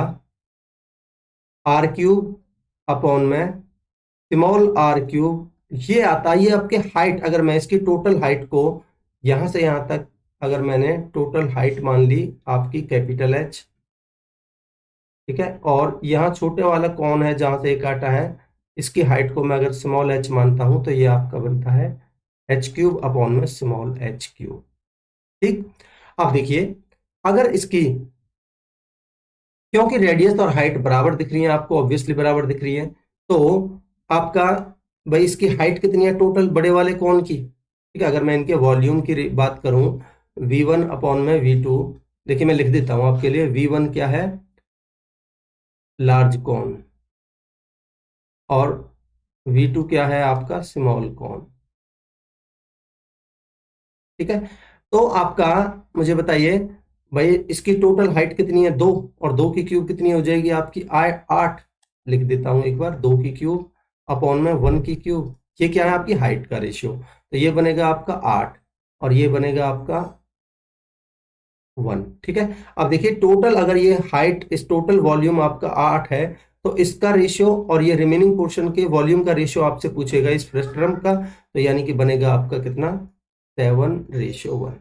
आर क्यूब अपॉन में स्मॉल आर क्यूब। ये आता है, ये आपके हाइट, अगर मैं इसकी टोटल हाइट को यहां से यहां तक अगर मैंने टोटल हाइट मान ली आपकी कैपिटल एच, ठीक है, और यहाँ छोटे वाला कौन है जहां से ये काटा है, इसकी हाइट को मैं अगर स्मॉल एच मानता हूं तो ये आपका बनता है एच क्यूब अपॉन में स्मॉल एच क्यूब। ठीक, अब देखिए अगर इसकी, क्योंकि रेडियस और हाइट बराबर दिख रही है आपको, ऑब्वियसली बराबर दिख रही है, तो आपका भाई इसकी हाइट कितनी है टोटल बड़े वाले कौन की, ठीक है, अगर मैं इनके वॉल्यूम की बात करूं V1 अपॉन में V2, देखिए मैं लिख देता हूं आपके लिए, V1 क्या है, लार्ज कौन, और V2 क्या है आपका स्मॉल कौन। ठीक है, तो आपका मुझे बताइए भाई इसकी टोटल हाइट कितनी है, 2, और 2 की क्यूब कितनी हो जाएगी आपकी 8, लिख देता हूं एक बार, 2 की क्यूब अपॉन में 1 की क्यूब, ये क्या है आपकी हाइट का रेशियो, तो ये बनेगा आपका 8 और ये बनेगा आपका 1। ठीक है, अब देखिए टोटल, अगर ये हाइट, इस टोटल वॉल्यूम आपका 8 है, तो इसका रेशियो और ये रिमेनिंग पोर्शन के वॉल्यूम का रेशियो आपसे पूछेगा इस फ्रस्ट्रम का, तो यानी कि बनेगा आपका कितना, 7:1।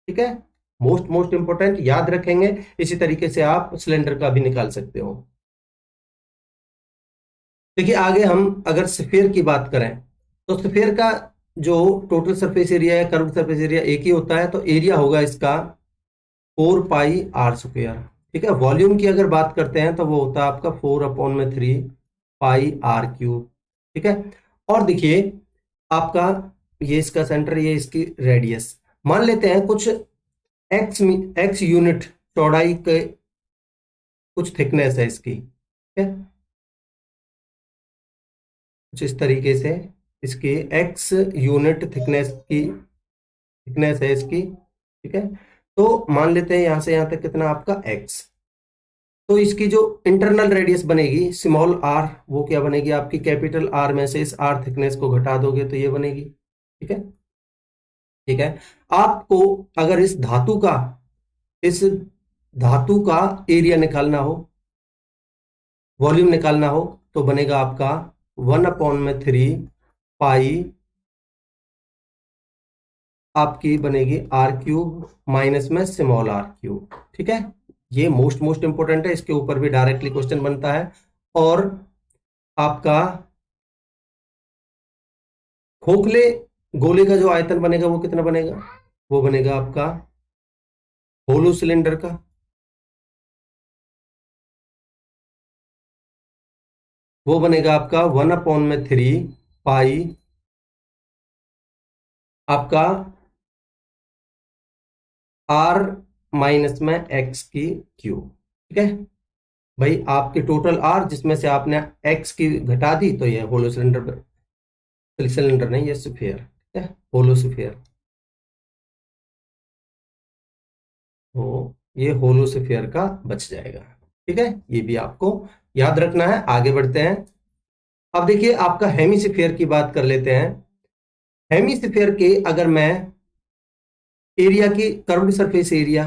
ठीक है, मोस्ट इंपोर्टेंट, याद रखेंगे, इसी तरीके से आप सिलेंडर का भी निकाल सकते हो। देखिए आगे हम अगर स्फीयर की बात करें तो स्फीयर का जो टोटल सरफेस एरिया है, कर्व सरफेस एरिया एक ही होता है, तो एरिया होगा इसका 4 पाई आर स्क्वायर। ठीक है, वॉल्यूम की अगर बात करते हैं तो वो होता है आपका 4/3 पाई आर क्यूब। ठीक है, और देखिए आपका ये इसका सेंटर, ये इसकी रेडियस, मान लेते हैं कुछ एक्स यूनिट चौड़ाई के कुछ थिकनेस है इसकी, ठीक है, कुछ इस तरीके से इसकी x यूनिट थिकनेस है इसकी, ठीक है। तो मान लेते हैं यहां से यहां तक कितना आपका x, तो इसकी जो इंटरनल रेडियस बनेगी स्मॉल r, वो क्या बनेगी आपकी कैपिटल R में से इस r थिकनेस को घटा दोगे तो ये बनेगी, ठीक है, ठीक है। आपको अगर इस धातु का एरिया निकालना हो, वॉल्यूम निकालना हो, तो बनेगा आपका 1/3 पाई आपकी बनेगी r³ माइनस में स्मॉल r³, ठीक है। ये मोस्ट इंपोर्टेंट है, इसके ऊपर भी डायरेक्टली क्वेश्चन बनता है। और आपका खोखले गोले का जो आयतन बनेगा वो कितना बनेगा, वो बनेगा आपका होलो सिलेंडर का, वो बनेगा आपका 1/3 पाई आपका r माइनस में x³, ठीक है भाई। आपकी टोटल r जिसमें से आपने x की घटा दी, तो ये होलो सिलेंडर नहीं, ये स्फीयर, ठीक है, होलो स्फीयर, तो ये होलो स्फीयर का बच जाएगा, ठीक है। ये भी आपको याद रखना है। आगे बढ़ते हैं। अब देखिए आपका हेमिस्फीयर की बात कर लेते हैं। हेमिस्फीयर के अगर मैं एरिया की कर्व्ड सरफेस एरिया,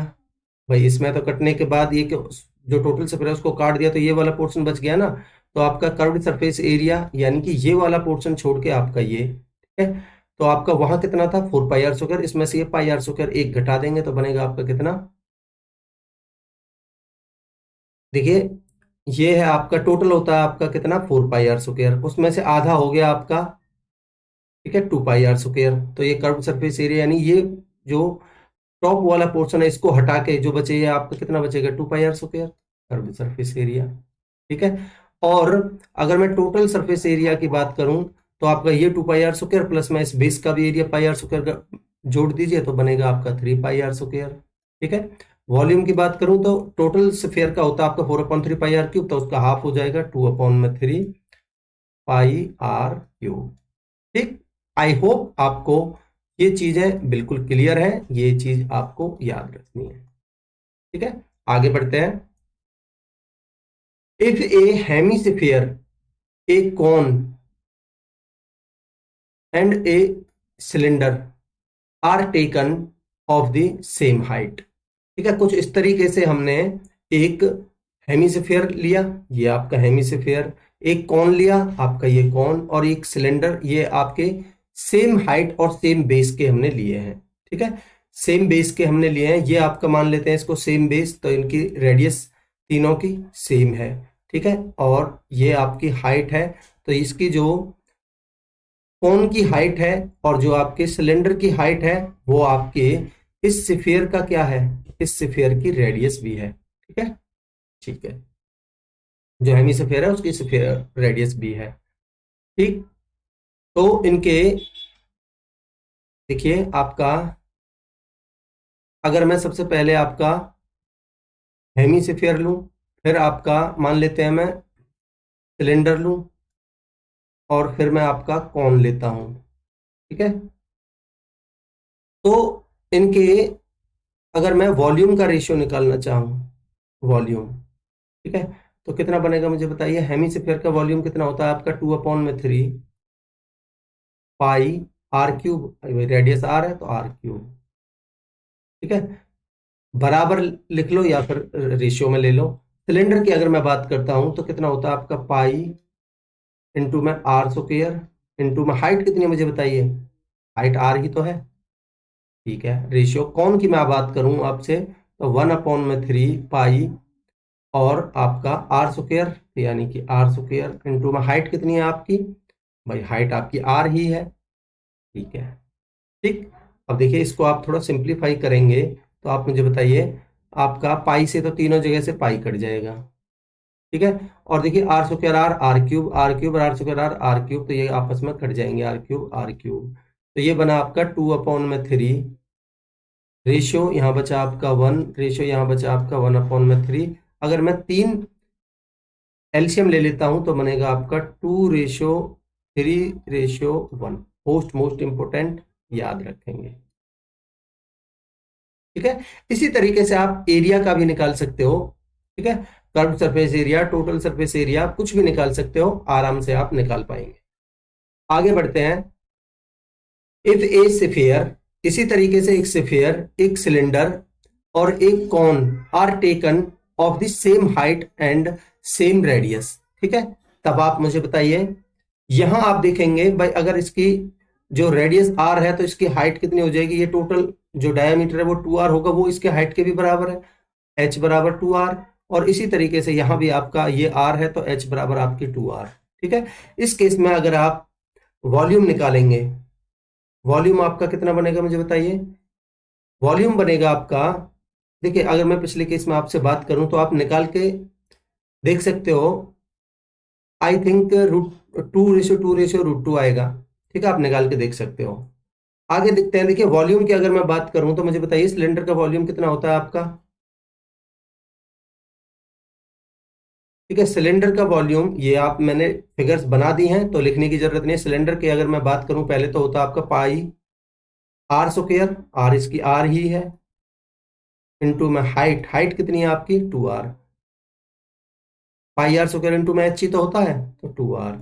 भाई इसमें तो कटने के बाद ये जो टोटल स्फीयर है उसको काट दिया तो ये वाला पोर्शन बच गया ना, तो आपका कर्व्ड सरफेस एरिया यानी कि ये वाला पोर्शन छोड़ के आपका ये, ठीक है, तो आपका वहां कितना था 4πr², इसमें से ये πr² एक घटा देंगे तो बनेगा आपका कितना, देखिए ये है आपका टोटल होता है आपका कितना 4πr², उसमें से आधा हो गया आपका, ठीक है, 2πr²। तो ये कर्व सरफेस एरिया यानी ये जो टॉप वाला पोर्शन है इसको हटा के जो बचेगा आपका कितना बचेगा 2πr², कर्व सरफेस एरिया, ठीक है। और अगर मैं टोटल सरफेस एरिया की बात करूं तो आपका ये 2πr² प्लस में इस बेस का भी एरिया πr² जोड़ दीजिए तो बनेगा आपका 3πr², ठीक है। वॉल्यूम की बात करूं तो टोटल स्फीयर का होता है आपका 4/3 πr³, तो उसका हाफ हो जाएगा 2/3 πr³, ठीक। आई होप आपको ये चीजें बिल्कुल क्लियर है, ये चीज आपको याद रखनी है, ठीक है। आगे बढ़ते हैं। If a hemisphere, a cone and a cylinder are taken of the same height, ठीक है, कुछ इस तरीके से हमने एक हेमिस्फीयर लिया, ये आपका हेमिस्फीयर, एक कॉन लिया आपका ये कॉन, और एक सिलेंडर, ये आपके सेम हाइट और सेम बेस के हमने लिए हैं, ठीक है, सेम बेस के हमने लिए हैं। ये आपका मान लेते हैं इसको सेम बेस, तो इनकी रेडियस तीनों की सेम है, ठीक है, और ये आपकी हाइट है, तो इसकी जो कॉन की हाइट है और जो आपके सिलेंडर की हाइट है वो आपके इस स्फीयर का क्या है, इस स्फीयर की रेडियस भी है, ठीक है, ठीक है, जो हेमिस्फीयर है उसकी स्फीयर रेडियस भी है, ठीक। तो इनके देखिए आपका, अगर मैं सबसे पहले आपका हेमिस्फीयर लूं, फिर आपका मान लेते हैं मैं सिलेंडर लूं, और फिर मैं आपका कॉन लेता हूं, ठीक है, तो इनके अगर मैं वॉल्यूम का रेशियो निकालना चाहूं, वॉल्यूम, ठीक है, तो कितना बनेगा मुझे बताइए। हेमिस्फीयर का वॉल्यूम कितना होता है आपका 2/3 पाई r³, रेडियस r है तो r³, ठीक है, बराबर लिख लो या फिर रेशियो में ले लो। सिलेंडर की अगर मैं बात करता हूं तो कितना होता है आपका पाई इंटू में r² इंटू में हाइट कितनी है मुझे बताइए, हाइट r ही तो है, ठीक है। रेशियो कौन की मैं बात करूं आपसे तो 1/3 पाई और आपका r² यानी कि r² इंटू में हाइट कितनी है आपकी, भाई हाइट आपकी r ही है, ठीक है, ठीक। अब देखिए इसको आप थोड़ा सिंप्लीफाई करेंगे तो आप मुझे बताइए, आपका पाई से तो तीनों जगह से पाई कट जाएगा, ठीक है, और देखिए r² r³ r³ तो ये आपस में कट जाएंगे, r³ तो ये बना आपका 2/3, रेशियो यहाँ बचा आपका 1, रेशियो यहाँ बचा आपका 1/3, अगर मैं 3 एलसीएम ले लेता हूं तो बनेगा आपका 2:3:1। मोस्ट इंपोर्टेंट, याद रखेंगे। ठीक है। इसी तरीके से आप एरिया का भी निकाल सकते हो। ठीक है, curve surface area, total surface area, कुछ भी निकाल सकते हो, आराम से आप निकाल पाएंगे। आगे बढ़ते हैं। इफ ए स्फीयर, इसी तरीके से एक स्फीयर, एक सिलेंडर और एक cone are taken of the same height and same radius. ठीक है, तब आप मुझे बताइए, यहां आप देखेंगे भाई, अगर इसकी जो रेडियस आर है तो इसकी हाइट कितनी हो जाएगी, ये टोटल जो डायमीटर है वो 2r होगा, वो इसके हाइट के भी बराबर है, h बराबर 2r। और इसी तरीके से यहां भी आपका ये r है तो h बराबर आपकी 2r। ठीक है, इस केस में अगर आप वॉल्यूम निकालेंगे, वॉल्यूम आपका कितना बनेगा मुझे बताइए। वॉल्यूम बनेगा आपका, देखिए अगर मैं पिछले केस में आपसे बात करूं तो आप निकाल के देख सकते हो। आई थिंक √2:2 आएगा। ठीक है, आप निकाल के देख सकते हो। आगे देखते हैं। देखिए वॉल्यूम की अगर मैं बात करूं तो मुझे बताइए सिलेंडर का वॉल्यूम कितना होता है आपका। ठीक है, सिलेंडर का वॉल्यूम, ये आप मैंने फिगर्स बना दी हैं तो लिखने की जरूरत नहीं है। सिलेंडर की अगर मैं बात करूं पहले तो होता है आपका पाई आर स्क्वायर, आर इसकी आर ही है, इंटू में हाइट, हाइट कितनी है आपकी 2r, pi r square into में एच ही तो होता है तो 2r।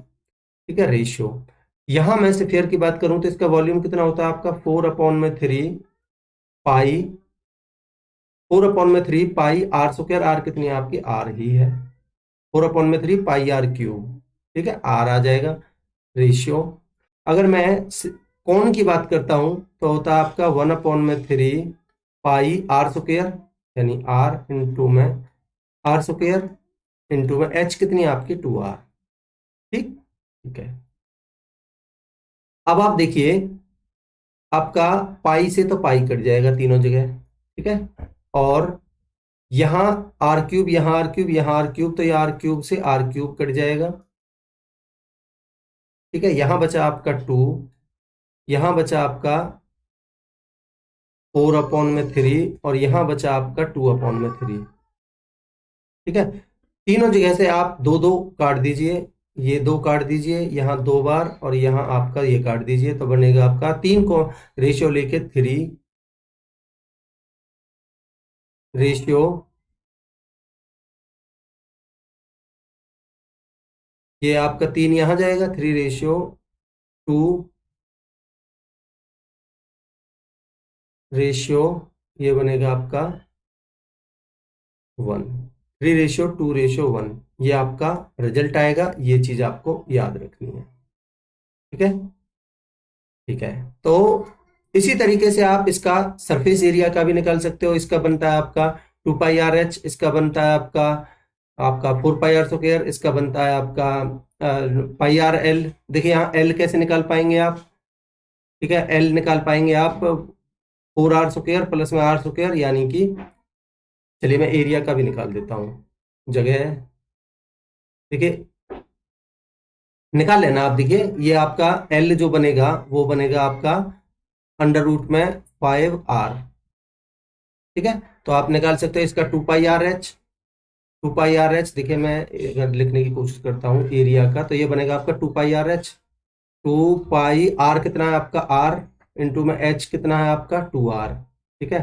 ठीक है, रेशियो। यहां मैं स्फीयर की बात करूं तो इसका वॉल्यूम कितना होता है आपका 4/3 पाई, 4/3 पाई आर स्क्वायर, आर कितनी है आपकी आर ही है, 4/3 पाई आर क्यूब। ठीक है, आर आ जाएगा, रेशियो। अगर मैं कोण की बात करता हूं तो होता है आपका 1/3 पाई आर स्क्वायर, यानी आर इंटू में आर स्क्वायर इंटू में एच कितनी है आपकी 2r। ठीक, ठीक है। अब आप देखिए, आपका पाई से तो पाई कट जाएगा तीनों जगह। ठीक है, और यहां आर क्यूब, यहां आर क्यूब, यहां आर क्यूब, तो ये आर क्यूब से आर क्यूब कट जाएगा। ठीक है, यहां बचा आपका 2, यहां बचा आपका 4/3 और यहां बचा आपका 2/3। ठीक है, तीनों जगह से आप दो दो काट दीजिए, ये दो काट दीजिए, यहाँ 2 बार, और यहाँ आपका ये काट दीजिए, तो बनेगा आपका 3 को रेशियो लेके 3 रेशियो, ये आपका 3 यहाँ जाएगा, 3:2 रेशियो, ये बनेगा आपका 1, 3:2:1, ये आपका रिजल्ट आएगा। ये चीज आपको याद रखनी है। ठीक है, ठीक है। तो इसी तरीके से आप इसका सरफेस एरिया का भी निकाल सकते हो। इसका बनता है आपका 2πr/h, इसका बनता है आपका आपका 4πr², इसका बनता है आपका πr/l। देखिए यहाँ l कैसे निकाल पाएंगे आप। ठीक है, l निकाल पाएंगे आप 4r² प्लस में r², यानी कि, चलिए मैं एरिया का भी निकाल देता हूँ, जगह है। देखिए निकाल लेना आप। देखिए ये आपका l जो बनेगा वो बनेगा आपका √5r। ठीक है, तो आप निकाल सकते हो इसका 2πr/h। 2πr/h, देखिए मैं अगर लिखने की कोशिश करता हूँ एरिया का, तो ये बनेगा आपका 2πr/h। 2πr कितना है आपका r, इंटू में h कितना है आपका 2r। ठीक है,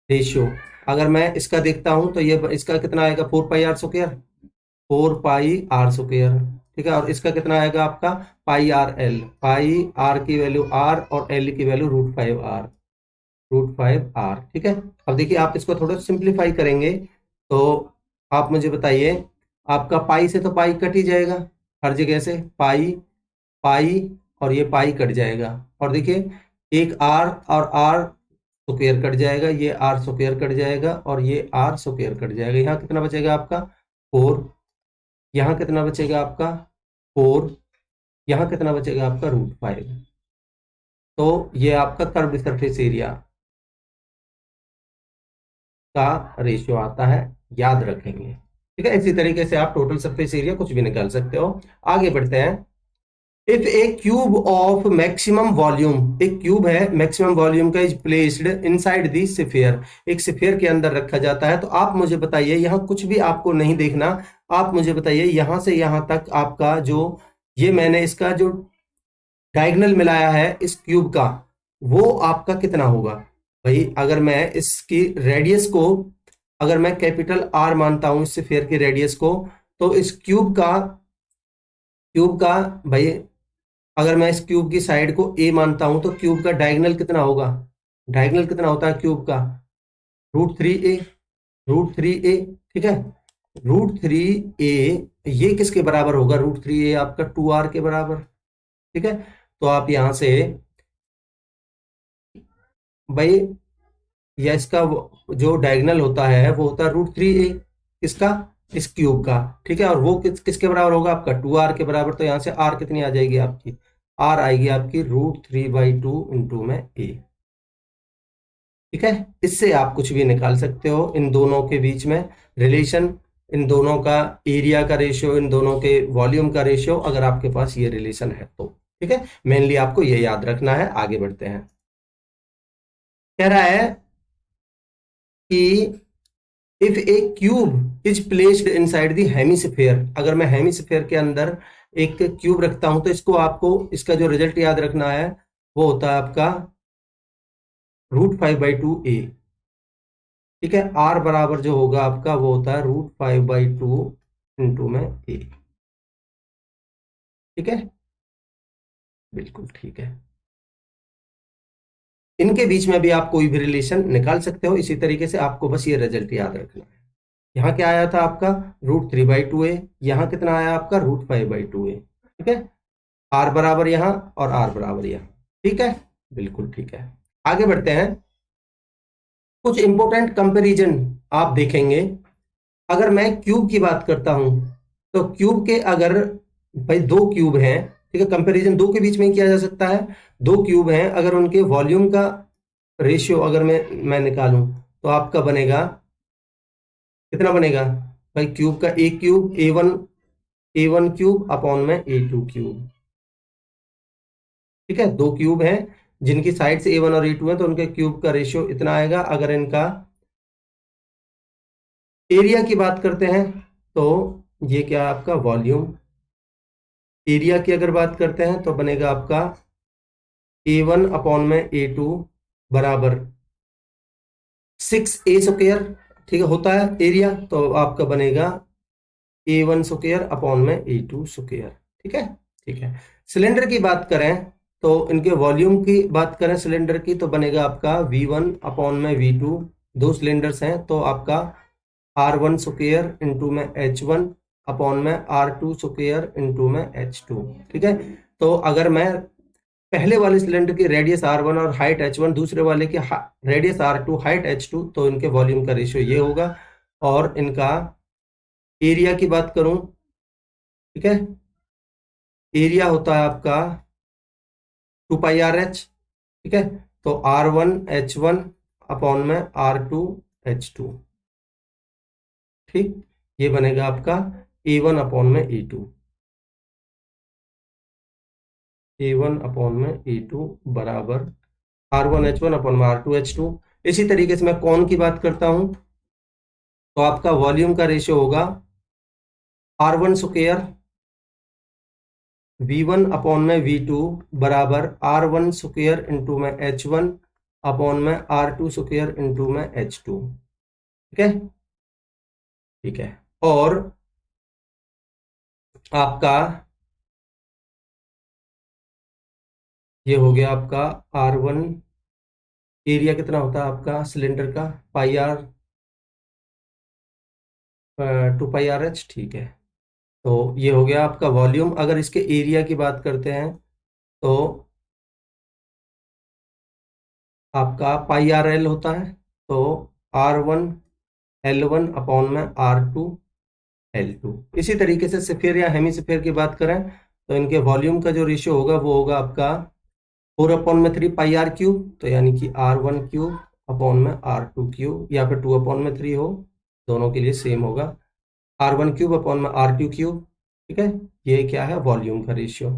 रेशियो। अगर मैं इसका देखता हूं तो ये इसका कितना आएगा 4πr², 4πr²। ठीक है, और इसका कितना आएगा आपका πr/l, पाई r की वैल्यू r और l की वैल्यू √5r। ठीक है, अब देखिए आप इसको थोड़ा सिंप्लीफाई करेंगे तो आप मुझे बताइए, आपका पाई से तो पाई कट ही जाएगा, हर जगह से पाई पाई, और ये पाई कट जाएगा, और देखिए एक r और r स्क्वायर कट जाएगा, ये r स्क्वायर कट जाएगा, और ये r स्क्वायर कट जाएगा। यहाँ कितना बचेगा आपका 4, यहाँ कितना बचेगा आपका 4, यहाँ कितना बचेगा आपका √5। तो ये आपका कर्व सरफेस एरिया का रेशियो आता है, याद रखेंगे। ठीक है, इसी तरीके से आप टोटल सरफेस एरिया कुछ भी निकाल सकते हो। आगे बढ़ते हैं। If A cube of maximum volume, एक क्यूब है मैक्सिमम वॉल्यूम का, is placed inside the sphere, एक स्फीयर के अंदर रखा जाता है। तो आप मुझे बताइए, यहाँ कुछ भी आपको नहीं देखना, आप मुझे बताइए यहां से यहां तक आपका जो ये मैंने इसका जो डायगोनल मिलाया है इस क्यूब का, वो आपका कितना होगा भाई। अगर मैं इसकी रेडियस को, अगर मैं कैपिटल आर मानता हूं इस स्फीयर की रेडियस को, तो इस क्यूब का भाई, अगर मैं इस क्यूब की साइड को ए मानता हूं तो क्यूब का डायगोनल कितना होगा, डायगोनल कितना होता है क्यूब का, √3a, √3a, ठीक है। √3a ये किसके बराबर होगा, √3a आपका 2r के बराबर, ठीक है। तो आप यहां से भाई, या इसका जो डायगोनल होता है वो होता है √3a, इसका, इस क्यूब का, ठीक है। और वो किसके बराबर होगा आपका 2r के बराबर। तो यहां से r कितनी आ जाएगी आपकी, r आएगी आपकी √3/2 इंटू में a, ठीक है। इससे आप कुछ भी निकाल सकते हो, इन दोनों के बीच में रिलेशन, इन दोनों का एरिया का रेशियो, इन दोनों के वॉल्यूम का रेशियो, अगर आपके पास ये रिलेशन है तो, ठीक है। मेनली आपको ये याद रखना है। आगे बढ़ते हैं। कह रहा है कि if A cube is placed inside the hemisphere, अगर मैं हेमिस्फीयर के अंदर एक क्यूब रखता हूं तो इसको, आपको इसका जो रिजल्ट याद रखना है वो होता है आपका √5/2a, ठीक है। आर बराबर जो होगा आपका वो होता है √5/2 इंटू में a, ठीक है, बिल्कुल ठीक है। इनके बीच में भी आप कोई भी रिलेशन निकाल सकते हो, इसी तरीके से आपको बस ये रिजल्ट याद रखना है। यहाँ क्या आया था आपका √3/2a, यहाँ कितना आया आपका √5/2a, ठीक है। आर बराबर यहाँ और आर बराबर यहाँ, ठीक है, बिल्कुल ठीक है। आगे बढ़ते हैं। कुछ इंपॉर्टेंट कंपैरिजन आप देखेंगे। अगर मैं क्यूब की बात करता हूं तो क्यूब के, अगर भाई दो क्यूब हैं, ठीक है, कंपैरिजन दो के बीच में किया जा सकता है। दो क्यूब हैं, अगर उनके वॉल्यूम का रेशियो अगर मैं निकालूं तो आपका बनेगा, कितना बनेगा भाई, क्यूब का एक क्यूब ए वन क्यूब अपॉन में A2 क्यूब, ठीक है। दो क्यूब हैं जिनकी साइड से A1 और A2 है, तो उनके क्यूब का रेशियो इतना आएगा। अगर इनका एरिया की बात करते हैं तो ये क्या है आपका वॉल्यूम, एरिया की अगर बात करते हैं तो बनेगा आपका A1 अपॉन में A2 बराबर 6a², ठीक है, होता है एरिया। तो आपका बनेगा A1² अपॉन में A2², ठीक है, ठीक है। सिलेंडर की बात करें तो इनके वॉल्यूम की बात करें सिलेंडर की, तो बनेगा आपका V1 अपॉन में V2, दो सिलेंडर्स हैं तो आपका R1² इंटू में H1 अपॉन में R2² इंटू में H2, ठीक है। तो अगर मैं पहले वाले सिलेंडर की रेडियस R1 और हाइट H1, दूसरे वाले की रेडियस R2 हाइट H2, तो इनके वॉल्यूम का रेशियो ये होगा। और इनका एरिया की बात करूं, ठीक है, एरिया होता है आपका 2πRH, ठीक है। तो R1H1 अपॉन में R2H2, ठीक, ये बनेगा आपका A1 अपॉन में A2, A1 अपॉन में A2 बराबर R1H1 अपॉन में R2H2। इसी तरीके से मैं कौन की बात करता हूं तो आपका वॉल्यूम का रेशियो होगा R1² V1 अपॉन में V2 बराबर R1² इंटू में H1 अपॉन में R2² इंटू में H2, ठीक है, ठीक है। और आपका ये हो गया आपका R1, एरिया कितना होता है आपका सिलेंडर का, πr 2πRH, ठीक है। तो ये हो गया आपका वॉल्यूम। अगर इसके एरिया की बात करते हैं तो आपका πRL होता है, तो R1L1 अपॉन में R2L2। इसी तरीके से स्फीयर या हेमिस्फीयर की बात करें तो इनके वॉल्यूम का जो रेशियो होगा वो होगा आपका 4/3 πr3, तो यानी कि R1³ अपॉन में R2³ या फिर 2/3 हो, दोनों के लिए सेम होगा, R1³ अपॉन में R2³, ठीक है। ये क्या है वॉल्यूम का रेशियो।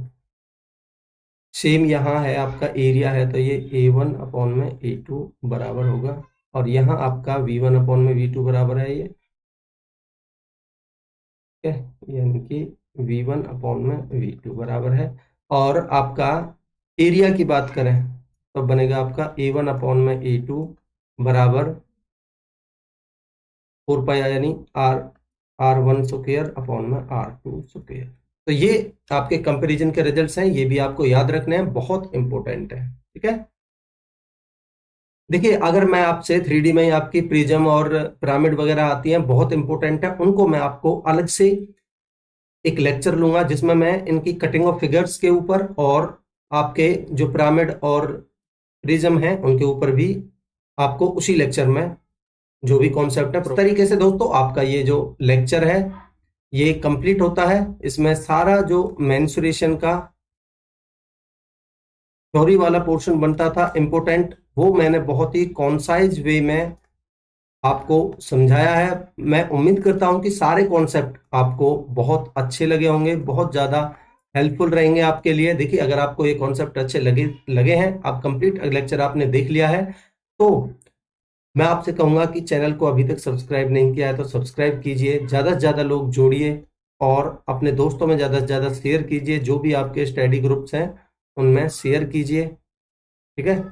सेम यहाँ है आपका एरिया है, तो ये A1/A2 बराबर होगा, और यहाँ आपका V1/V2 बराबर है ये, ठीक है, यानी कि V1/V2 बराबर है। और आपका एरिया की बात करें तो बनेगा आपका A1/A2 बराबर 4 पाई, यानी R1 स्क्वायर अपॉन में R2 स्क्वायर। तो ये आपके कंपैरिजन के रिजल्ट्स हैं, ये भी आपको याद रखने हैं, बहुत इंपॉर्टेंट है, ठीक है। देखिए, अगर मैं आपसे 3D में आपकी प्रिज्म और पिरामिड वगैरह आती हैं, बहुत इंपॉर्टेंट है, उनको मैं आपको अलग से एक लेक्चर लूंगा जिसमें मैं इनकी कटिंग ऑफ फिगर्स के ऊपर और आपके जो पिरामिड और प्रिज्म है उनके ऊपर भी आपको उसी लेक्चर में जो भी कॉन्सेप्ट है, इस तरीके से दोस्तों आपका ये जो लेक्चर है ये कंप्लीट होता है। इसमें सारा जो मेंसुरेशन का थ्योरी वाला पोर्शन बनता था इंपॉर्टेंट, वो मैंने बहुत ही कॉन्साइज वे में आपको समझाया है। मैं उम्मीद करता हूं कि सारे कॉन्सेप्ट आपको बहुत अच्छे लगे होंगे, बहुत ज्यादा हेल्पफुल रहेंगे आपके लिए। देखिए, अगर आपको ये कॉन्सेप्ट अच्छे लगे हैं, आप कंप्लीट लेक्चर आपने देख लिया है, तो मैं आपसे कहूंगा कि चैनल को अभी तक सब्सक्राइब नहीं किया है तो सब्सक्राइब कीजिए, ज्यादा से ज्यादा लोग जोड़िए और अपने दोस्तों में ज्यादा से ज्यादा शेयर कीजिए, जो भी आपके स्टडी ग्रुप्स हैं उनमें शेयर कीजिए, ठीक है।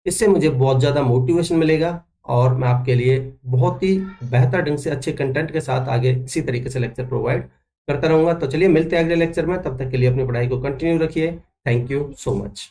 इससे मुझे बहुत ज्यादा मोटिवेशन मिलेगा और मैं आपके लिए बहुत ही बेहतर ढंग से अच्छे कंटेंट के साथ आगे इसी तरीके से लेक्चर प्रोवाइड करता रहूंगा। तो चलिए मिलते हैं अगले लेक्चर में, तब तक के लिए अपनी पढ़ाई को कंटिन्यू रखिए। Thank you so much.